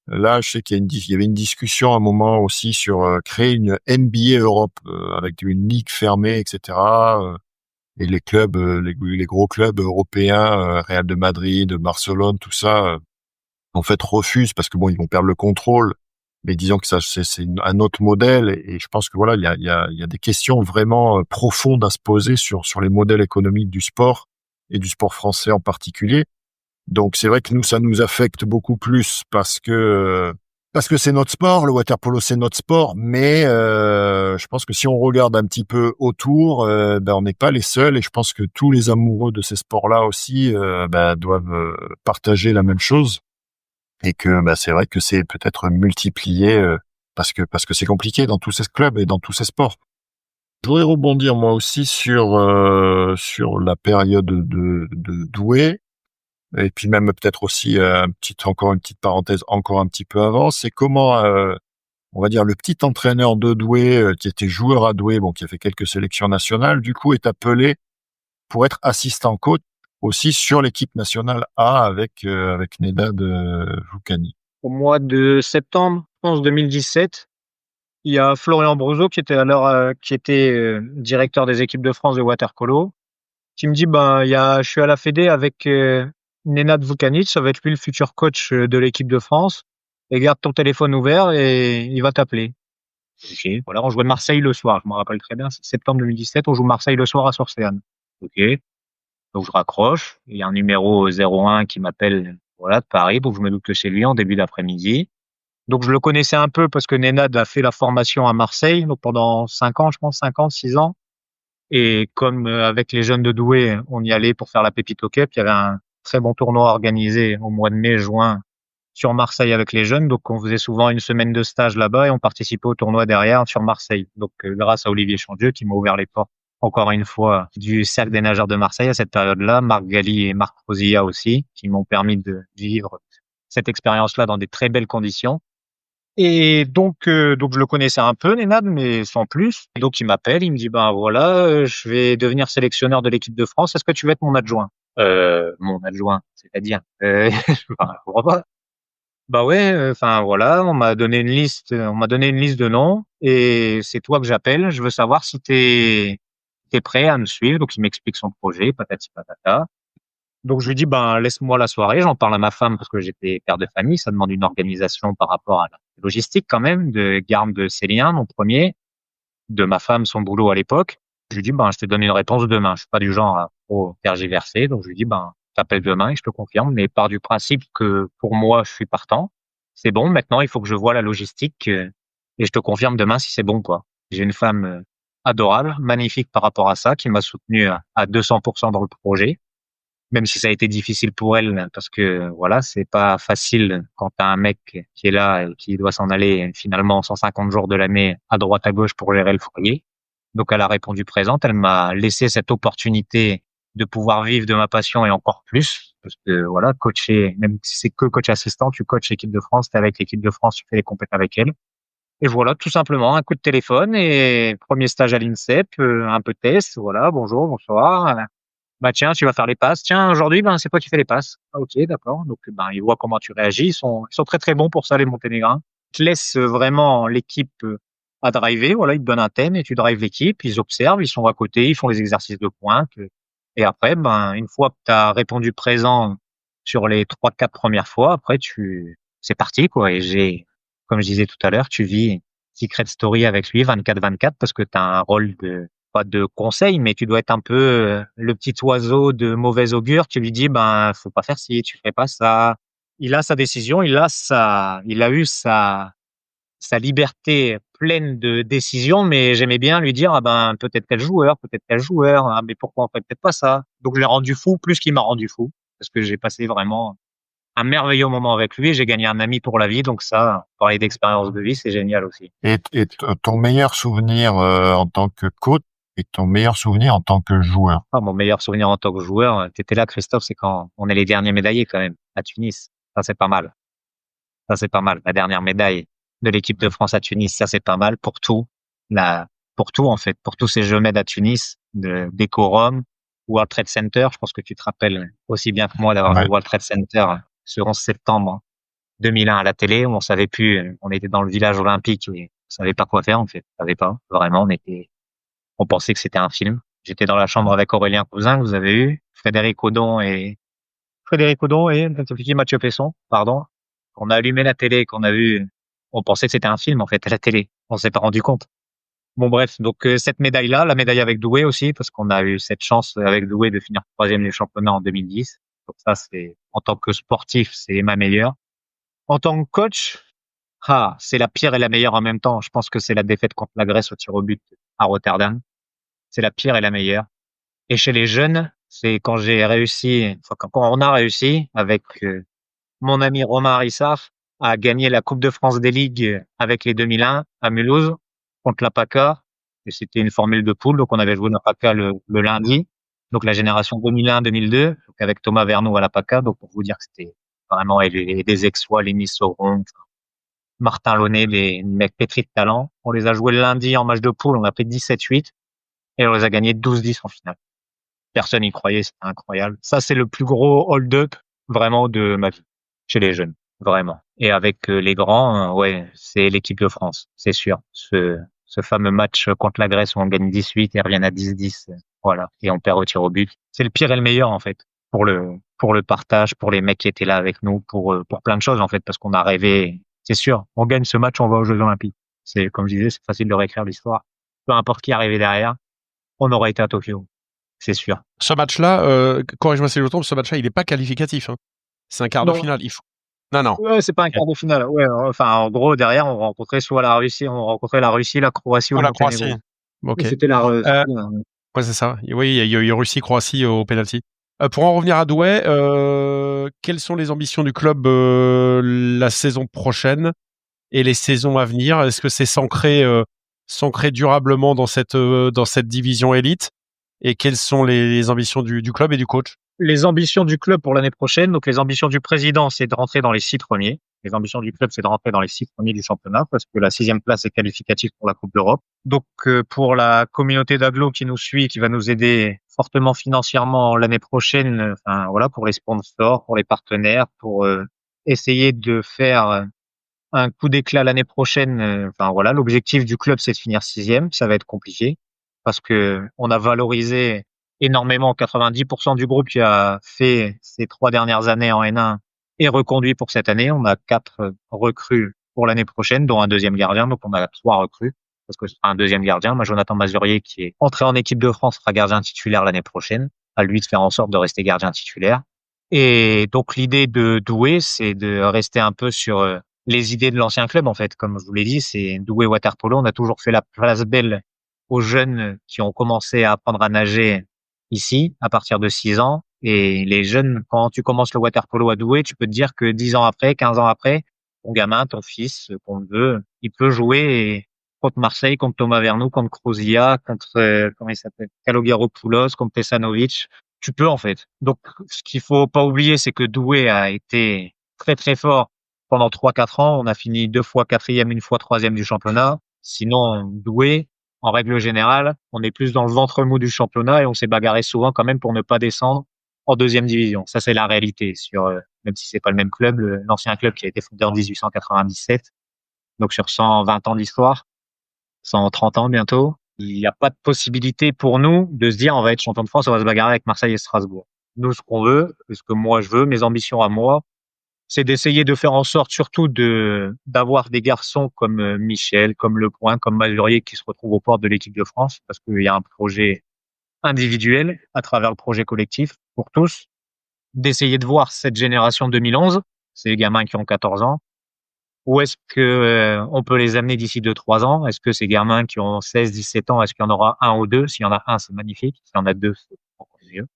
Là, je sais qu'il y avait une discussion à un moment aussi sur créer une NBA Europe avec une ligue fermée, etc. Et les clubs, les gros clubs européens, Real de Madrid, Barcelone, tout ça. En fait, refusent parce que bon, ils vont perdre le contrôle. Mais disons que ça, c'est un autre modèle. Et je pense que voilà, il y a des questions vraiment profondes à se poser sur les modèles économiques du sport et du sport français en particulier. Donc c'est vrai que nous, ça nous affecte beaucoup plus parce que c'est notre sport. Le water polo, c'est notre sport. Mais je pense que si on regarde un petit peu autour, on n'est pas les seuls. Et je pense que tous les amoureux de ces sports-là aussi doivent partager la même chose. Et que c'est vrai que c'est peut-être multiplié parce que c'est compliqué dans tous ces clubs et dans tous ces sports. Je voudrais rebondir moi aussi sur la période de Douai et puis même peut-être aussi encore une petite parenthèse encore un petit peu avant, c'est comment on va dire le petit entraîneur de Douai qui était joueur à Douai, bon qui a fait quelques sélections nationales, du coup est appelé pour être assistant coach aussi sur l'équipe nationale A avec Nedad Voukani. Au mois de septembre, je pense 2017, il y a Florian Brouzot qui était directeur des équipes de France de water polo, qui me dit, je suis à la Fédé avec Nenad Vukanic, ça va être lui le futur coach de l'équipe de France. Et garde ton téléphone ouvert et il va t'appeler. Ok, voilà, on jouait Marseille le soir, je me rappelle très bien, c'est septembre 2017, on joue Marseille le soir à Sourcéane. Ok, donc je raccroche, il y a un numéro 01 qui m'appelle, voilà, de Paris, donc je me doute que c'est lui en début d'après-midi. Donc je le connaissais un peu parce que Nenad a fait la formation à Marseille, donc pendant 5 ans, je pense, 5 ans, 6 ans. Et comme avec les jeunes de Douai, on y allait pour faire la Pépito Cup, il y avait un très bon tournoi organisé au mois de mai, juin sur Marseille avec les jeunes. Donc on faisait souvent une semaine de stage là-bas et on participait au tournoi derrière sur Marseille. Donc grâce à Olivier Chandieu qui m'a ouvert les portes encore une fois du Cercle des nageurs de Marseille à cette période-là, Marc Galli et Marc Rosilla aussi, qui m'ont permis de vivre cette expérience-là dans des très belles conditions. Et donc je le connaissais un peu, Nenad, mais sans plus. Et donc il m'appelle, il me dit voilà, je vais devenir sélectionneur de l'équipe de France. Est-ce que tu veux être mon adjoint? Mon adjoint, c'est-à-dire, je comprends pas. Bah ouais, enfin voilà, on m'a donné une liste de noms et c'est toi que j'appelle. Je veux savoir si t'es prêt à me suivre. Donc il m'explique son projet, patati patata. Donc je lui dis laisse-moi la soirée, j'en parle à ma femme parce que j'étais père de famille, ça demande une organisation par rapport à la logistique quand même, de garde de Célien, mon premier, de ma femme, son boulot à l'époque. Je lui dis je te donne une réponse demain. Je suis pas du genre à trop tergiverser, donc je lui dis t'appelles demain et je te confirme, mais pars du principe que pour moi je suis partant. C'est bon, maintenant il faut que je vois la logistique et je te confirme demain si c'est bon quoi. J'ai une femme adorable, magnifique par rapport à ça, qui m'a soutenu à 200% dans le projet. Même si ça a été difficile pour elle, parce que voilà, c'est pas facile quand t'as un mec qui est là et qui doit s'en aller finalement 150 jours de l'année à droite à gauche pour gérer le foyer. Donc elle a répondu présente, elle m'a laissé cette opportunité de pouvoir vivre de ma passion et encore plus, parce que voilà, coacher, même si c'est que coach assistant, tu coaches l'équipe de France, t'es avec l'équipe de France, tu fais les compétitions avec elle. Et voilà, tout simplement, un coup de téléphone et premier stage à l'INSEP, un peu de test, voilà, bonjour, bonsoir. Tiens, tu vas faire les passes. Tiens, aujourd'hui, c'est toi qui fais les passes. Ah, ok, d'accord. Donc, ils voient comment tu réagis. Ils sont très, très bons pour ça, les Monténégrins. Ils te laissent vraiment l'équipe à driver. Voilà, ils te donnent un thème et tu drives l'équipe. Ils observent, ils sont à côté, ils font les exercices de pointe. Et après, une fois que tu as répondu présent sur les 3-4 premières fois, après, c'est parti, quoi. Et comme je disais tout à l'heure, tu vis Secret Story avec lui 24/24 parce que tu as un rôle pas de conseil, mais tu dois être un peu le petit oiseau de mauvais augure. Tu lui dis, faut pas faire ci, tu fais pas ça. Il a sa décision, il a eu sa liberté pleine de décision, mais j'aimais bien lui dire, peut-être tel joueur, mais pourquoi on fait peut-être pas ça? Donc, je l'ai rendu fou, plus qu'il m'a rendu fou, parce que j'ai passé vraiment un merveilleux moment avec lui et j'ai gagné un ami pour la vie. Donc ça, parler d'expérience de vie, c'est génial aussi. Et ton meilleur souvenir en tant que coach et ton meilleur souvenir en tant que joueur? Mon meilleur souvenir en tant que joueur, t'étais là, Christophe, c'est quand on est les derniers médaillés quand même, à Tunis. Ça, c'est pas mal. Ça, c'est pas mal. La dernière médaille de l'équipe de France à Tunis, ça, c'est pas mal pour tout. Pour tout, en fait, pour tous ces Jeux Med à Tunis, de décorum, World Trade Center. Je pense que tu te rappelles aussi bien que moi d'avoir vu World Trade Center ce 11 septembre 2001 à la télé, où on savait plus, on était dans le village olympique et on savait pas quoi faire, en fait. On savait pas. Vraiment, on pensait que c'était un film. J'étais dans la chambre avec Aurélien Cousin, que vous avez eu, Frédéric Audon et Mathieu Pesson, pardon. On a allumé la télé, qu'on a vu, on pensait que c'était un film, en fait, à la télé. On s'est pas rendu compte. Bon, bref. Donc, cette médaille-là, la médaille avec Douai aussi, parce qu'on a eu cette chance avec Douai de finir 3e des championnats en 2010. Donc ça, en tant que sportif, c'est ma meilleure. En tant que coach, c'est la pire et la meilleure en même temps. Je pense que c'est la défaite contre la Grèce au tir au but à Rotterdam. C'est la pire et la meilleure. Et chez les jeunes, c'est quand on a réussi avec mon ami Romain Arissaf à gagner la Coupe de France des Ligues avec les 2001 à Mulhouse contre la PACA. Et c'était une formule de poule, donc on avait joué la PACA le lundi. Donc la génération 2001-2002, donc avec Thomas Verneau à la PACA. Donc pour vous dire que c'était vraiment des Aixois, les Nisseron, Martin Launay, des mecs pétris de talent. On les a joués le lundi en match de poule, on a fait 17-8 et on les a gagnés 12-10 en finale. Personne n'y croyait, c'était incroyable. Ça, c'est le plus gros hold-up vraiment de ma vie chez les jeunes, vraiment. Et avec les grands, c'est l'équipe de France, c'est sûr. Ce fameux match contre la Grèce où on gagne 18 et revient à 10-10 Voilà. Et on perd au tir au but. C'est le pire et le meilleur, en fait. Pour le partage, pour les mecs qui étaient là avec nous, pour plein de choses, en fait, parce qu'on a rêvé. C'est sûr. On gagne ce match, on va aux Jeux Olympiques. C'est, comme je disais, c'est facile de réécrire l'histoire. Peu importe qui arrivait derrière, on aurait été à Tokyo. C'est sûr. Ce match-là, corrige-moi si je me trompe, ce match-là, il est pas qualificatif, hein. C'est un quart de Non. finale. Non. Ouais, c'est pas un quart de finale. Ouais, enfin, en gros, derrière, on rencontrait la Russie, la Croatie ou Oh, le la Croatie. Monténégro. Ok. C'était Ouais, c'est ça. Oui, il y a eu Russie-Croatie au penalty. Pour en revenir à Douai, quelles sont les ambitions du club la saison prochaine et les saisons à venir? Est-ce que c'est s'ancrer durablement dans cette division élite? Et quelles sont les ambitions du club et du coach? les ambitions du club pour l'année prochaine. Donc, les ambitions du président, c'est de rentrer dans les 6 premiers. Les ambitions du club, c'est de rentrer dans les 6 premiers du championnat parce que la 6e place est qualificative pour la Coupe d'Europe. Donc, pour la communauté d'agglo qui nous suit, qui va nous aider fortement financièrement l'année prochaine, enfin, voilà, pour les sponsors, pour les partenaires, pour essayer de faire un coup d'éclat l'année prochaine. Enfin, voilà, l'objectif du club, c'est de finir 6e. Ça va être compliqué parce que on a valorisé énormément 90% du groupe qui a fait ces 3 dernières années en N1 est reconduit pour cette année. On a 4 recrues pour l'année prochaine, dont un deuxième gardien. Donc, on a 3 recrues parce que ce sera un deuxième gardien. Moi, Jonathan Mazurier, qui est entré en équipe de France, sera gardien titulaire l'année prochaine. À lui de faire en sorte de rester gardien titulaire. Et donc, l'idée de Douai, c'est de rester un peu sur les idées de l'ancien club, en fait. Comme je vous l'ai dit, c'est Douai Water Polo. On a toujours fait la place belle aux jeunes qui ont commencé à apprendre à nager ici, à partir de 6 ans. Et les jeunes, quand tu commences le water polo à Douai, tu peux te dire que 10 ans après, 15 ans après, ton gamin, ton fils, qu'on le veut, il peut jouer contre Marseille, contre Thomas Vernou, contre Crouzia, contre, comment il s'appelle, Kalogeropoulos, contre Pesanovic. Tu peux, en fait. Donc, ce qu'il faut pas oublier, c'est que Douai a été très, très fort pendant 3-4 ans. On a fini 2 fois 4e, 1 fois 3e du championnat. Sinon, Douai, en règle générale, on est plus dans le ventre mou du championnat et on s'est bagarré souvent quand même pour ne pas descendre en 2e division. Ça, c'est la réalité sur, même si c'est pas le même club, l'ancien club qui a été fondé en 1897. Donc, sur 120 ans d'histoire, 130 ans bientôt, il n'y a pas de possibilité pour nous de se dire, on va être champion de France, on va se bagarrer avec Marseille et Strasbourg. Nous, ce qu'on veut, ce que moi je veux, mes ambitions à moi, c'est d'essayer de faire en sorte surtout d'avoir des garçons comme Michel, comme Lepoint, comme Mazurier qui se retrouvent aux portes de l'équipe de France parce qu'il y a un projet individuel à travers le projet collectif pour tous, d'essayer de voir cette génération 2011, ces gamins qui ont 14 ans, où est-ce que on peut les amener d'ici 2-3 ans? Est-ce que ces gamins qui ont 16-17 ans, est-ce qu'il y en aura un ou deux? S'il y en a un, c'est magnifique. S'il y en a deux, c'est encore mieux.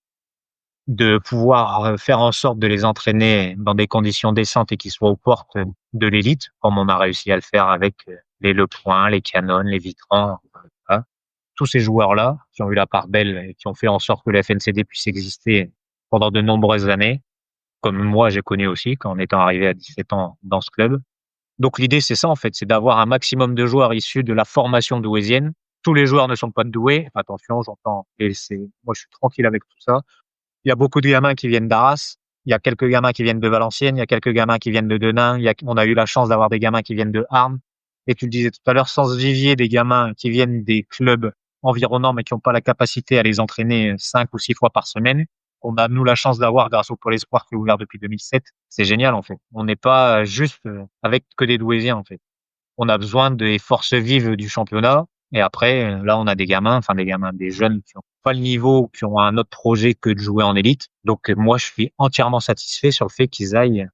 De pouvoir faire en sorte de les entraîner dans des conditions décentes et qu'ils soient aux portes de l'élite, comme on a réussi à le faire avec les Lepoint, les Canon, les Vitrans, voilà. Tous ces joueurs-là qui ont eu la part belle et qui ont fait en sorte que la FNCD puisse exister pendant de nombreuses années, comme moi j'ai connu aussi quand en étant arrivé à 17 ans dans ce club. Donc l'idée c'est ça en fait, c'est d'avoir un maximum de joueurs issus de la formation douaisienne. Tous les joueurs ne sont pas de Douai, attention, j'entends, et moi je suis tranquille avec tout ça. Il y a beaucoup de gamins qui viennent d'Arras. Il y a quelques gamins qui viennent de Valenciennes. Il y a quelques gamins qui viennent de Denain. On a eu la chance d'avoir des gamins qui viennent de Armes. Et tu le disais tout à l'heure, sans ce vivier des gamins qui viennent des clubs environnants, mais qui n'ont pas la capacité à les entraîner 5 ou 6 fois par semaine. On a, nous, la chance d'avoir grâce au Pôle Espoir qui est ouvert depuis 2007. C'est génial, en fait. On n'est pas juste avec que des Douaisiens, en fait. On a besoin des forces vives du championnat. Et après, là, on a des gamins, des jeunes qui ont pas le niveau, qui ont un autre projet que de jouer en élite. Donc, moi, je suis entièrement satisfait sur le fait qu'ils aillent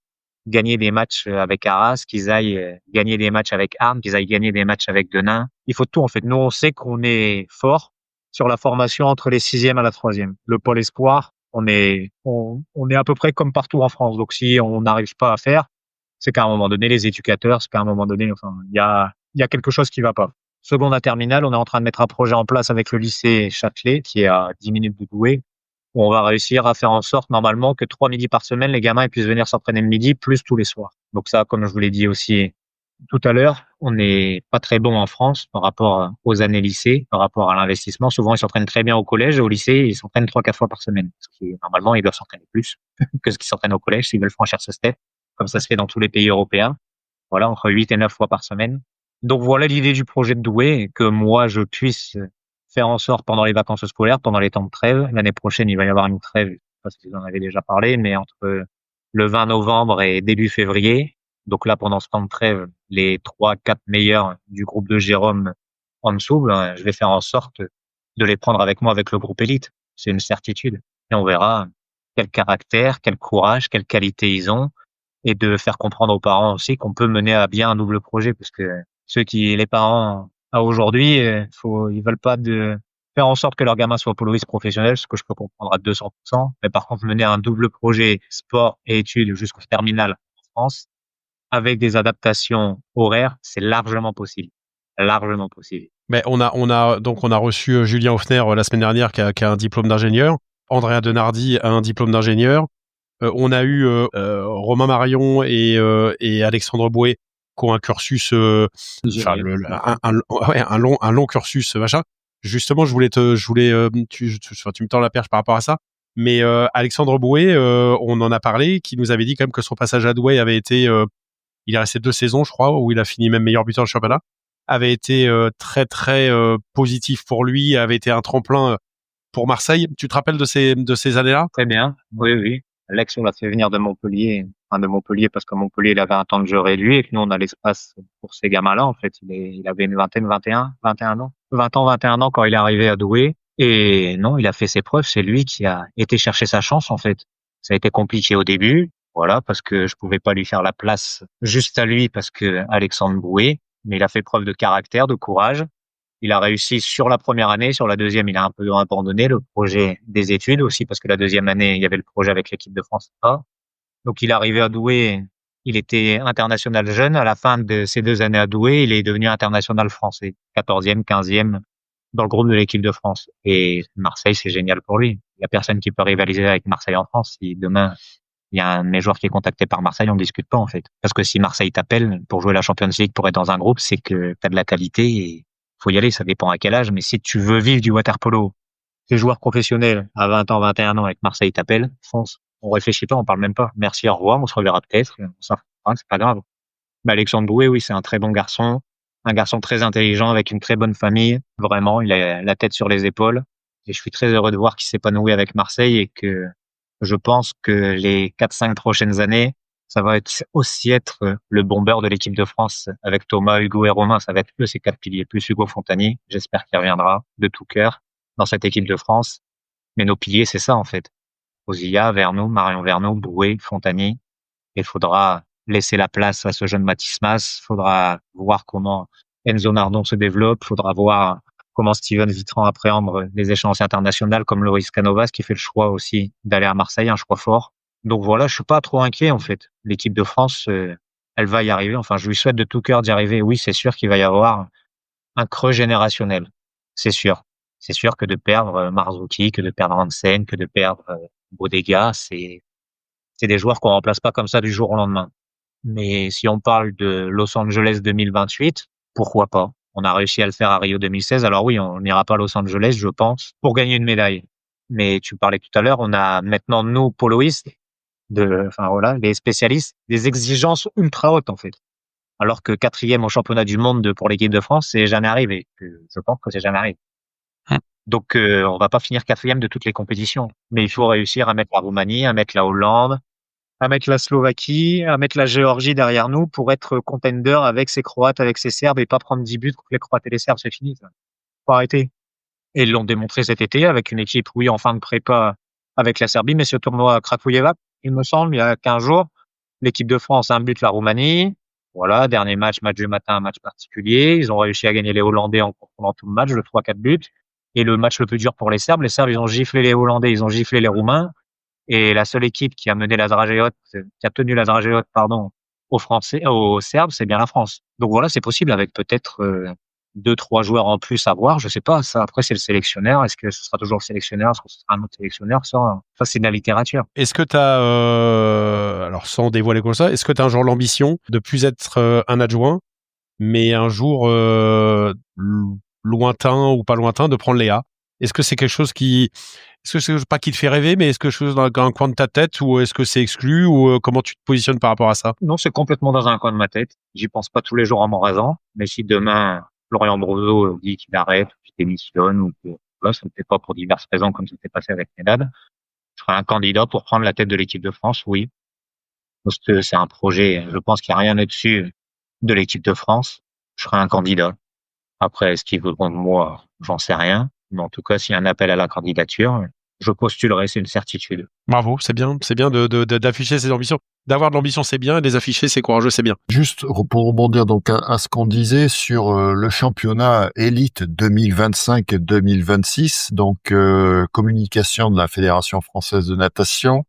gagner des matchs avec Arras, qu'ils aillent gagner des matchs avec Armes, qu'ils aillent gagner des matchs avec Denain. Il faut tout, en fait. Nous, on sait qu'on est fort sur la formation entre les 6e à la 3e. Le Pôle Espoir, on est à peu près comme partout en France. Donc, si on n'arrive pas à faire, c'est qu'à un moment donné, les éducateurs, c'est qu'à un moment donné, enfin, il y a quelque chose qui va pas. Seconde à terminale, on est en train de mettre un projet en place avec le lycée Châtelet, qui est à 10 minutes de Douai, où on va réussir à faire en sorte, normalement, que 3 midis par semaine, les gamins puissent venir s'entraîner le midi, plus tous les soirs. Donc ça, comme je vous l'ai dit aussi tout à l'heure, on n'est pas très bon en France par rapport aux années lycée, par rapport à l'investissement. Souvent, ils s'entraînent très bien au collège, au lycée, ils s'entraînent 3-4 fois par semaine. Parce que, normalement, ils doivent s'entraîner plus que ce qu'ils s'entraînent au collège s'ils veulent franchir ce step, comme ça se fait dans tous les pays européens. Voilà, entre 8 et 9 fois par semaine. Donc voilà l'idée du projet de Douai, que moi je puisse faire en sorte pendant les vacances scolaires, pendant les temps de trêve. L'année prochaine, il va y avoir une trêve, je sais pas si vous en avez déjà parlé, mais entre le 20 novembre et début février. Donc là, pendant ce temps de trêve, les 3-4 meilleurs du groupe de Jérôme en dessous, ben, je vais faire en sorte de les prendre avec moi avec le groupe élite. C'est une certitude. Et on verra quel caractère, quel courage, quelle qualité ils ont, et de faire comprendre aux parents aussi qu'on peut mener à bien un double projet, parce que les parents à aujourd'hui, ils veulent pas de faire en sorte que leur gamin soit poloiste professionnel, ce que je peux comprendre à 200%. Mais par contre, mener un double projet sport et études jusqu'au terminal en France, avec des adaptations horaires, c'est largement possible. Largement possible. Mais on a reçu Julien Hoffner la semaine dernière qui a un diplôme d'ingénieur. Andrea Denardi a un diplôme d'ingénieur. On a eu Romain Marion et Alexandre Bouet qui ont un cursus, un long cursus, machin. Justement, tu me tends la perche par rapport à ça. Mais Alexandre Bouet, on en a parlé, qui nous avait dit quand même que son passage à Douai avait été, il est resté 2 saisons, je crois, où il a fini même meilleur buteur du championnat, avait été très très positif pour lui, avait été un tremplin pour Marseille. Tu te rappelles de ces années-là? Très bien, oui. Alex, on l'a fait venir de Montpellier parce que Montpellier, il avait un temps de jeu réduit et que nous, on a l'espace pour ces gamins-là, en fait. Il avait une vingtaine, 21 ans. 20 ans, 21 ans quand il est arrivé à Douai. Et non, il a fait ses preuves. C'est lui qui a été chercher sa chance, en fait. Ça a été compliqué au début. Voilà, parce que je pouvais pas lui faire la place juste à lui parce que Alexandre Bouet, mais il a fait preuve de caractère, de courage. Il a réussi sur la première année, sur la deuxième, il a un peu abandonné le projet des études aussi parce que la deuxième année, il y avait le projet avec l'équipe de France A. Donc il est arrivé à Douai, il était international jeune. À la fin de ces 2 années à Douai, il est devenu international français, 14e, 15e dans le groupe de l'équipe de France. Et Marseille, c'est génial pour lui. Il y a personne qui peut rivaliser avec Marseille en France. Si demain, il y a un de mes joueurs qui est contacté par Marseille, on ne discute pas en fait. Parce que si Marseille t'appelle pour jouer la Champions League, pour être dans un groupe, c'est que tu as de la qualité et faut y aller, ça dépend à quel âge, mais si tu veux vivre du water-polo, t'es joueur professionnel à 20 ans, 21 ans avec Marseille t'appelle, fonce. On réfléchit pas, on parle même pas. Merci, au revoir, on se reverra peut-être, on s'en fout, c'est pas grave. Mais Alexandre Bouet, oui, c'est un très bon garçon, un garçon très intelligent avec une très bonne famille. Vraiment, il a la tête sur les épaules. Et je suis très heureux de voir qu'il s'épanouit avec Marseille et que je pense que les 4-5 prochaines années, ça va aussi être le bomber de l'équipe de France avec Thomas, Hugo et Romain. Ça va être ces 4 piliers, plus Hugo Fontanier. J'espère qu'il reviendra de tout cœur dans cette équipe de France. Mais nos piliers, c'est ça, en fait. Ozilla, Vernou, Marion Vernou, Bouet, Fontanier. Il faudra laisser la place à ce jeune Matismas. Il faudra voir comment Enzo Nardon se développe. Il faudra voir comment Steven Vitran appréhende les échéances internationales comme Loris Canovas qui fait le choix aussi d'aller à Marseille, un choix fort. Donc voilà, je suis pas trop inquiet en fait. L'équipe de France, elle va y arriver. Enfin, je lui souhaite de tout cœur d'y arriver. Oui, c'est sûr qu'il va y avoir un creux générationnel. C'est sûr. C'est sûr que de perdre Marzouki, que de perdre Hansen, que de perdre Bodega, c'est des joueurs qu'on remplace pas comme ça du jour au lendemain. Mais si on parle de Los Angeles 2028, pourquoi pas? On a réussi à le faire à Rio 2016. Alors oui, on n'ira pas à Los Angeles, je pense, pour gagner une médaille. Mais tu parlais tout à l'heure, on a maintenant, nous, poloistes, les spécialistes, des exigences ultra hautes, en fait. Alors que 4e au championnat du monde pour l'équipe de France, c'est jamais arrivé. Je pense que c'est jamais arrivé. Donc, on va pas finir 4e de toutes les compétitions. Mais il faut réussir à mettre la Roumanie, à mettre la Hollande, à mettre la Slovaquie, à mettre la Géorgie derrière nous pour être contender avec ces Croates, avec ces Serbes et pas prendre 10 buts contre les Croates et les Serbes, c'est fini, ça. Faut arrêter. Et ils l'ont démontré cet été avec une équipe, oui, en fin de prépa avec la Serbie, mais ce tournoi à Krakoujeva, il me semble, il y a 15 jours, l'équipe de France a un but la Roumanie. Voilà, dernier match du matin, un match particulier. Ils ont réussi à gagner les Hollandais en contrôlant tout le match, le 3-4 buts. Et le match le plus dur pour les Serbes, ils ont giflé les Hollandais, ils ont giflé les Roumains. Et la seule équipe qui a tenu la dragée haute, aux Serbes, c'est bien la France. Donc voilà, c'est possible avec peut-être 2-3 joueurs en plus à voir, je sais pas. Ça, après, c'est le sélectionneur. Est-ce que ce sera toujours le sélectionneur? Est-ce que ce sera un autre sélectionneur? Ça, c'est de la littérature. Est-ce que tu as, alors sans dévoiler comme ça, est-ce que tu as un jour l'ambition de plus être un adjoint, mais un jour lointain ou pas lointain, de prendre les A? Est-ce que c'est quelque chose est-ce que c'est pas qui te fait rêver, mais est-ce que c'est dans un coin de ta tête, ou est-ce que c'est exclu, ou comment tu te positionnes par rapport à ça? Non, c'est complètement dans un coin de ma tête. J'y pense pas tous les jours en m'en rêvant. Mais si demain, Florian Brozo dit qu'il arrête, qu'il démissionne, ou que voilà, ça ne fait pas pour diverses raisons, comme ça s'est passé avec Medad. Je serais un candidat pour prendre la tête de l'équipe de France, oui. Parce que c'est un projet, je pense qu'il n'y a rien au-dessus de l'équipe de France. Je serais un candidat. Après, est-ce qu'ils voudront de moi? J'en sais rien. Mais en tout cas, s'il y a un appel à la candidature, je postulerai, c'est une certitude. Bravo, c'est bien d'afficher ses ambitions. D'avoir de l'ambition, c'est bien, et de les afficher, c'est courageux, c'est bien. Juste pour rebondir donc à ce qu'on disait sur le championnat élite 2025-2026, donc communication de la Fédération française de natation,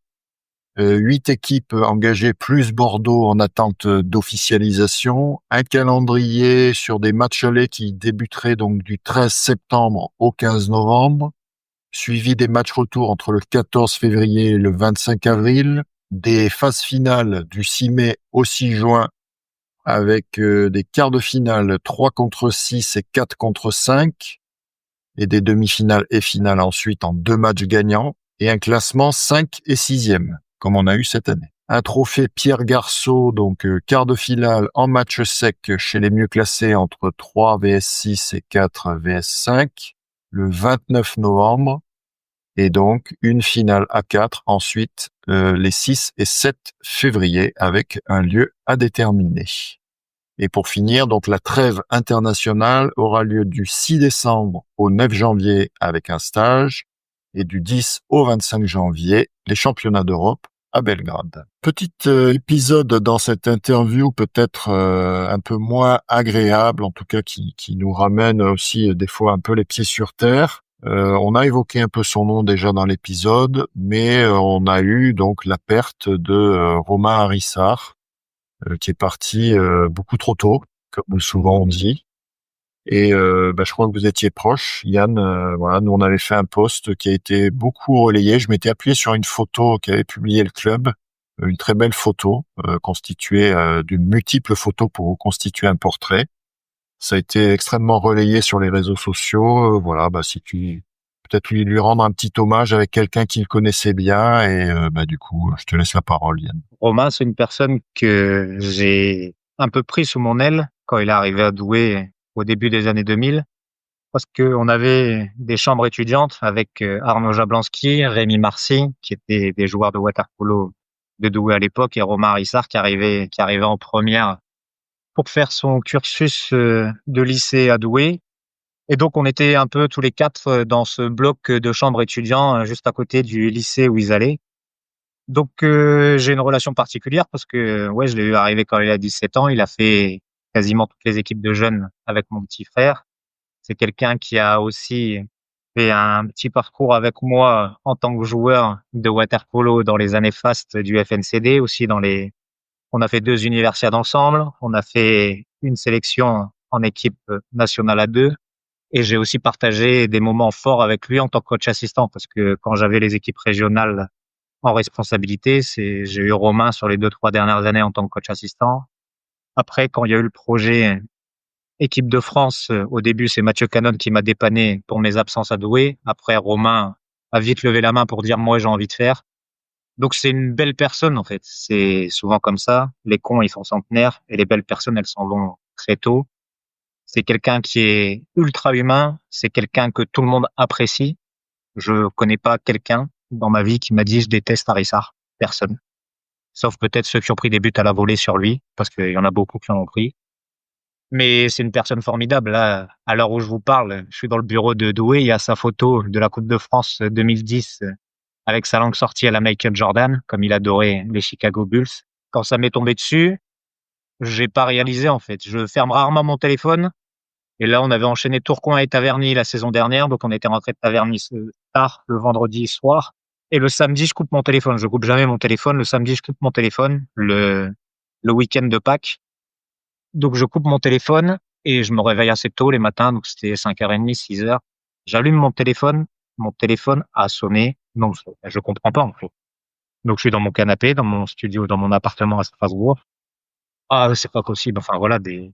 8 équipes engagées plus Bordeaux en attente d'officialisation, un calendrier sur des matchs allés qui débuteraient donc du 13 septembre au 15 novembre, suivi des matchs retour entre le 14 février et le 25 avril, des phases finales du 6 mai au 6 juin avec des quarts de finale 3 contre 6 et 4 contre 5 et des demi-finales et finales ensuite en 2 matchs gagnants et un classement 5 et 6e comme on a eu cette année. Un trophée Pierre Garceau, donc quart de finale en match sec chez les mieux classés entre 3 vs 6 et 4 vs 5 le 29 novembre. Et donc, une finale à 4 ensuite, les 6 et 7 février, avec un lieu à déterminer. Et pour finir, donc la trêve internationale aura lieu du 6 décembre au 9 janvier avec un stage, et du 10 au 25 janvier, les championnats d'Europe à Belgrade. Petit épisode dans cette interview peut-être un peu moins agréable, en tout cas qui nous ramène aussi des fois un peu les pieds sur terre. On a évoqué un peu son nom déjà dans l'épisode, mais on a eu donc la perte de Romain Harissart, qui est parti beaucoup trop tôt, comme souvent on dit. Et je crois que vous étiez proche, Yann. Voilà, nous on avait fait un post qui a été beaucoup relayé. Je m'étais appuyé sur une photo qu'avait publié le club, une très belle photo constituée d'une multiple photos pour reconstituer un portrait. Ça a été extrêmement relayé sur les réseaux sociaux. Voilà, si tu peut-être lui rendre un petit hommage avec quelqu'un qu'il connaissait bien. Et du coup, je te laisse la parole, Yann. Romain, c'est une personne que j'ai un peu pris sous mon aile quand il est arrivé à Douai au début des années 2000, parce que on avait des chambres étudiantes avec Arnaud Jablonski, Rémi Marcy, qui étaient des joueurs de water-polo de Douai à l'époque, et Romain Harissart qui arrivait en première pour faire son cursus de lycée à Douai. Et donc, on était un peu tous les quatre dans ce bloc de chambres étudiants juste à côté du lycée où ils allaient. Donc, j'ai une relation particulière parce que, ouais, je l'ai vu arriver quand il a 17 ans. Il a fait quasiment toutes les équipes de jeunes avec mon petit frère. C'est quelqu'un qui a aussi fait un petit parcours avec moi en tant que joueur de water-polo dans les années fastes du FNCD, aussi on a fait 2 universiades ensemble. On a fait une sélection en équipe nationale à 2. Et j'ai aussi partagé des moments forts avec lui en tant que coach assistant, parce que quand j'avais les équipes régionales en responsabilité, j'ai eu Romain sur les 2-3 dernières années en tant que coach assistant. Après, quand il y a eu le projet équipe de France, au début, c'est Mathieu Canon qui m'a dépanné pour mes absences à Douai. Après, Romain a vite levé la main pour dire, moi, j'ai envie de faire. Donc, c'est une belle personne, en fait. C'est souvent comme ça. Les cons, ils sont centenaires, et les belles personnes, elles s'en vont très tôt. C'est quelqu'un qui est ultra humain. C'est quelqu'un que tout le monde apprécie. Je connais pas quelqu'un dans ma vie qui m'a dit je déteste Harissart. Personne. Sauf peut-être ceux qui ont pris des buts à la volée sur lui, parce qu'il y en a beaucoup qui en ont pris. Mais c'est une personne formidable. Là, à l'heure où je vous parle, je suis dans le bureau de Douai. Il y a sa photo de la Coupe de France 2010 avec sa langue sortie à la Michael Jordan, comme il adorait les Chicago Bulls. Quand ça m'est tombé dessus, j'ai pas réalisé, en fait. Je ferme rarement mon téléphone. Et là, on avait enchaîné Tourcoing et Taverny la saison dernière. Donc, on était rentré de Taverny tard le vendredi soir. Et le samedi, je coupe mon téléphone. Je coupe jamais mon téléphone. Le samedi, je coupe mon téléphone. Le week-end de Pâques. Donc, je coupe mon téléphone et je me réveille assez tôt les matins. Donc, c'était 5h30, 6h. J'allume mon téléphone. Mon téléphone a sonné. Non, je comprends pas, en fait. Donc, je suis dans mon canapé, dans mon studio, dans mon appartement à Strasbourg. Ah, c'est pas possible. Enfin, voilà, des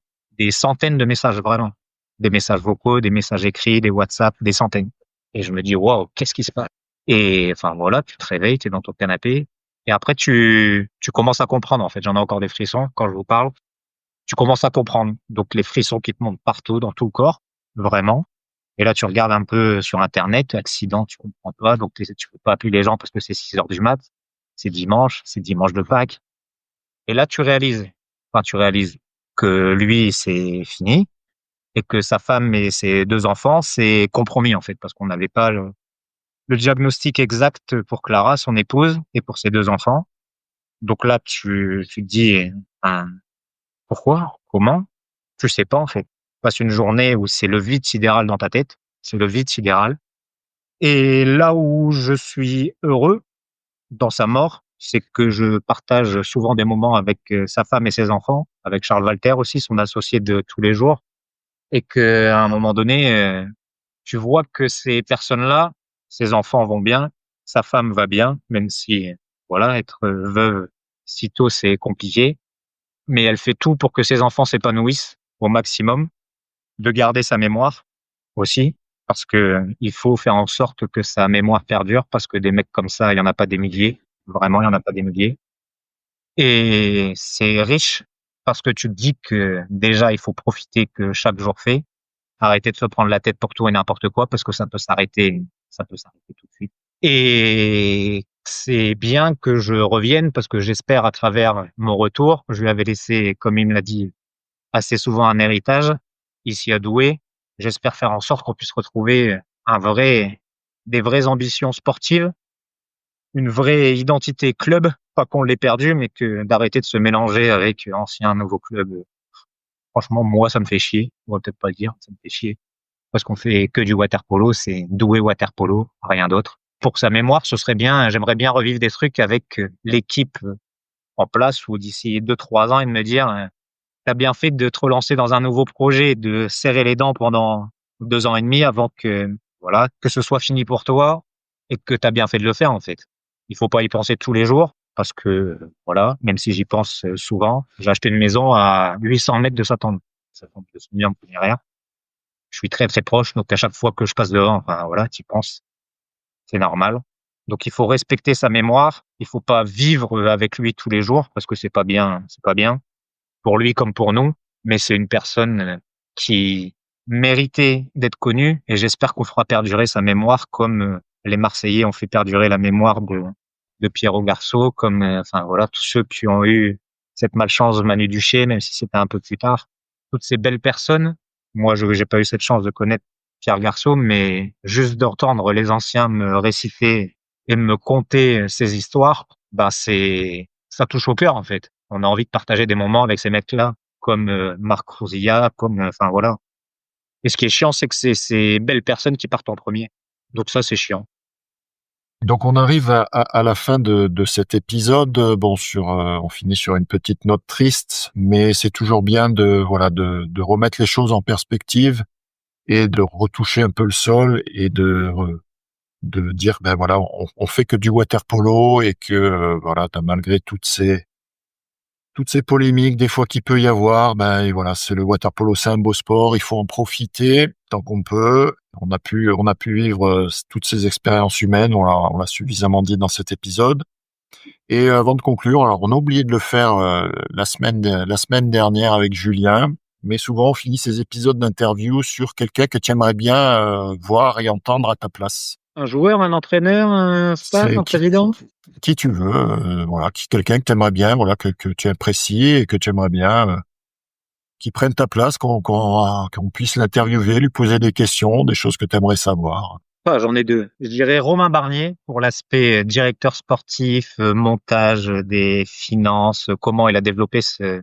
centaines de messages, vraiment. Des messages vocaux, des messages écrits, des WhatsApp, des centaines. Et je me dis, waouh, qu'est-ce qui se passe? Et enfin, voilà, tu te réveilles, tu es dans ton canapé. Et après, tu commences à comprendre, en fait. J'en ai encore des frissons quand je vous parle. tu commences à comprendre. Donc les frissons qui te montent partout dans tout le corps, vraiment. Et là, tu regardes un peu sur Internet, accident, tu comprends pas, donc tu peux pas appeler les gens parce que c'est 6 heures du mat, c'est dimanche de Pâques. Et là, tu réalises que lui, c'est fini et que sa femme et ses 2 enfants, c'est compromis en fait, parce qu'on n'avait pas le diagnostic exact pour Clara, son épouse, et pour ses 2 enfants. Donc là, tu te dis, ben, pourquoi? Comment? Tu sais pas en fait. Tu passes une journée où c'est le vide sidéral dans ta tête, c'est le vide sidéral. Et là où je suis heureux dans sa mort, c'est que je partage souvent des moments avec sa femme et ses enfants, avec Charles Walter aussi, son associé de tous les jours, et qu'à un moment donné, tu vois que ces personnes-là, ses enfants vont bien, sa femme va bien, même si, voilà, être veuve sitôt, c'est compliqué, mais elle fait tout pour que ses enfants s'épanouissent au maximum, de garder sa mémoire aussi, parce que il faut faire en sorte que sa mémoire perdure, parce que des mecs comme ça, il y en a pas des milliers. Vraiment, il y en a pas des milliers. Et c'est riche parce que tu te dis que déjà, il faut profiter que chaque jour fait, arrêter de se prendre la tête pour tout et n'importe quoi, parce que ça peut s'arrêter tout de suite. Et c'est bien que je revienne parce que j'espère à travers mon retour, je lui avais laissé, comme il me l'a dit, assez souvent un héritage ici à Douai. J'espère faire en sorte qu'on puisse retrouver des vraies ambitions sportives, une vraie identité club, pas qu'on l'ait perdu, mais que d'arrêter de se mélanger avec ancien, nouveau club. Franchement, moi, ça me fait chier. On va peut-être pas le dire, ça me fait chier. Parce qu'on fait que du water polo, c'est Douai water polo, rien d'autre. Pour sa mémoire, ce serait bien, j'aimerais bien revivre des trucs avec l'équipe en place ou d'ici 2-3 ans et de me dire, t'as bien fait de te relancer dans un nouveau projet, de serrer les dents pendant 2 ans et demi avant que, voilà, que ce soit fini pour toi et que t'as bien fait de le faire, en fait. Il faut pas y penser tous les jours parce que, voilà, même si j'y pense souvent, j'ai acheté une maison à 800 mètres de sa tombe. Sa tombe de souvenir funéraire. Je suis très, très proche, donc à chaque fois que je passe devant, enfin, voilà, t'y penses. C'est normal. Donc, il faut respecter sa mémoire. Il faut pas vivre avec lui tous les jours parce que c'est pas bien, c'est pas bien pour lui comme pour nous, mais c'est une personne qui méritait d'être connue et j'espère qu'on fera perdurer sa mémoire comme les Marseillais ont fait perdurer la mémoire de Pierrot Garceau, comme enfin voilà, tous ceux qui ont eu cette malchance de Manu Duché, même si c'était un peu plus tard. Toutes ces belles personnes. Moi, je j'ai pas eu cette chance de connaître Pierre Garceau, mais juste d'entendre les anciens me réciter et me conter ces histoires, bah ça touche au cœur en fait. On a envie de partager des moments avec ces mecs-là, comme Marc Rousilla, comme enfin voilà. Et ce qui est chiant, c'est que c'est ces belles personnes qui partent en premier. Donc ça, c'est chiant. Donc on arrive à la fin de cet épisode. Bon, on finit sur une petite note triste, mais c'est toujours bien de remettre les choses en perspective et de retoucher un peu le sol et de dire ben voilà, on fait que du water polo et que voilà, malgré toutes ces polémiques des fois qu'il peut y avoir, ben et voilà, c'est le water polo, c'est un beau sport, il faut en profiter tant qu'on peut. On a pu vivre toutes ces expériences humaines, on l'a suffisamment dit dans cet épisode. Et avant de conclure, alors on a oublié de le faire la semaine dernière avec Julien, mais souvent on finit ces épisodes d'interview sur quelqu'un que tu aimerais bien voir et entendre à ta place. Un joueur, un entraîneur, un staff, C'est un président? qui tu veux, voilà, quelqu'un que tu aimerais bien, voilà, que tu apprécies et que tu aimerais bien qui prenne ta place, qu'on puisse l'interviewer, lui poser des questions, des choses que tu aimerais savoir. Ah, j'en ai 2. Je dirais Romain Barnier pour l'aspect directeur sportif, montage des finances, comment il a développé ce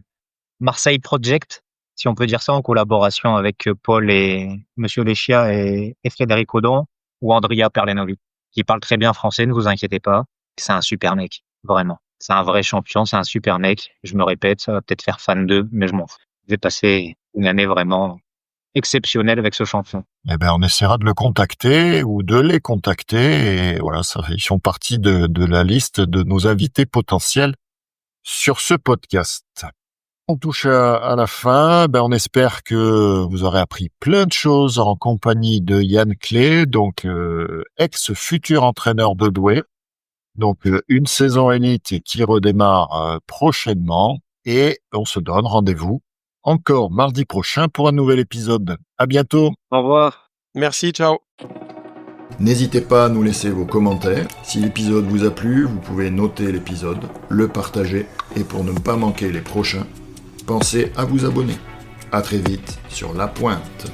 Marseille Project, si on peut dire ça, en collaboration avec Paul et Monsieur Leschia et Frédéric Audon ou Andrea Perlenovic, qui parle très bien français, ne vous inquiétez pas. C'est un super mec, vraiment. C'est un vrai champion, c'est un super mec. Je me répète, ça va peut-être faire fan d'eux, mais je m'en fous. Je vais passer une année vraiment exceptionnelle avec ce champion. Eh ben, on essaiera de le contacter ou de les contacter et voilà, ils font partie de la liste de nos invités potentiels sur ce podcast. On touche à la fin. Ben, on espère que vous aurez appris plein de choses en compagnie de Yann Clé, donc ex-futur entraîneur de Douai. Donc une saison élite qui redémarre prochainement et on se donne rendez-vous encore mardi prochain pour un nouvel épisode. À bientôt. Au revoir. Merci, ciao. N'hésitez pas à nous laisser vos commentaires. Si l'épisode vous a plu, vous pouvez noter l'épisode, le partager et pour ne pas manquer les prochains, pensez à vous abonner. À très vite sur La Pointe.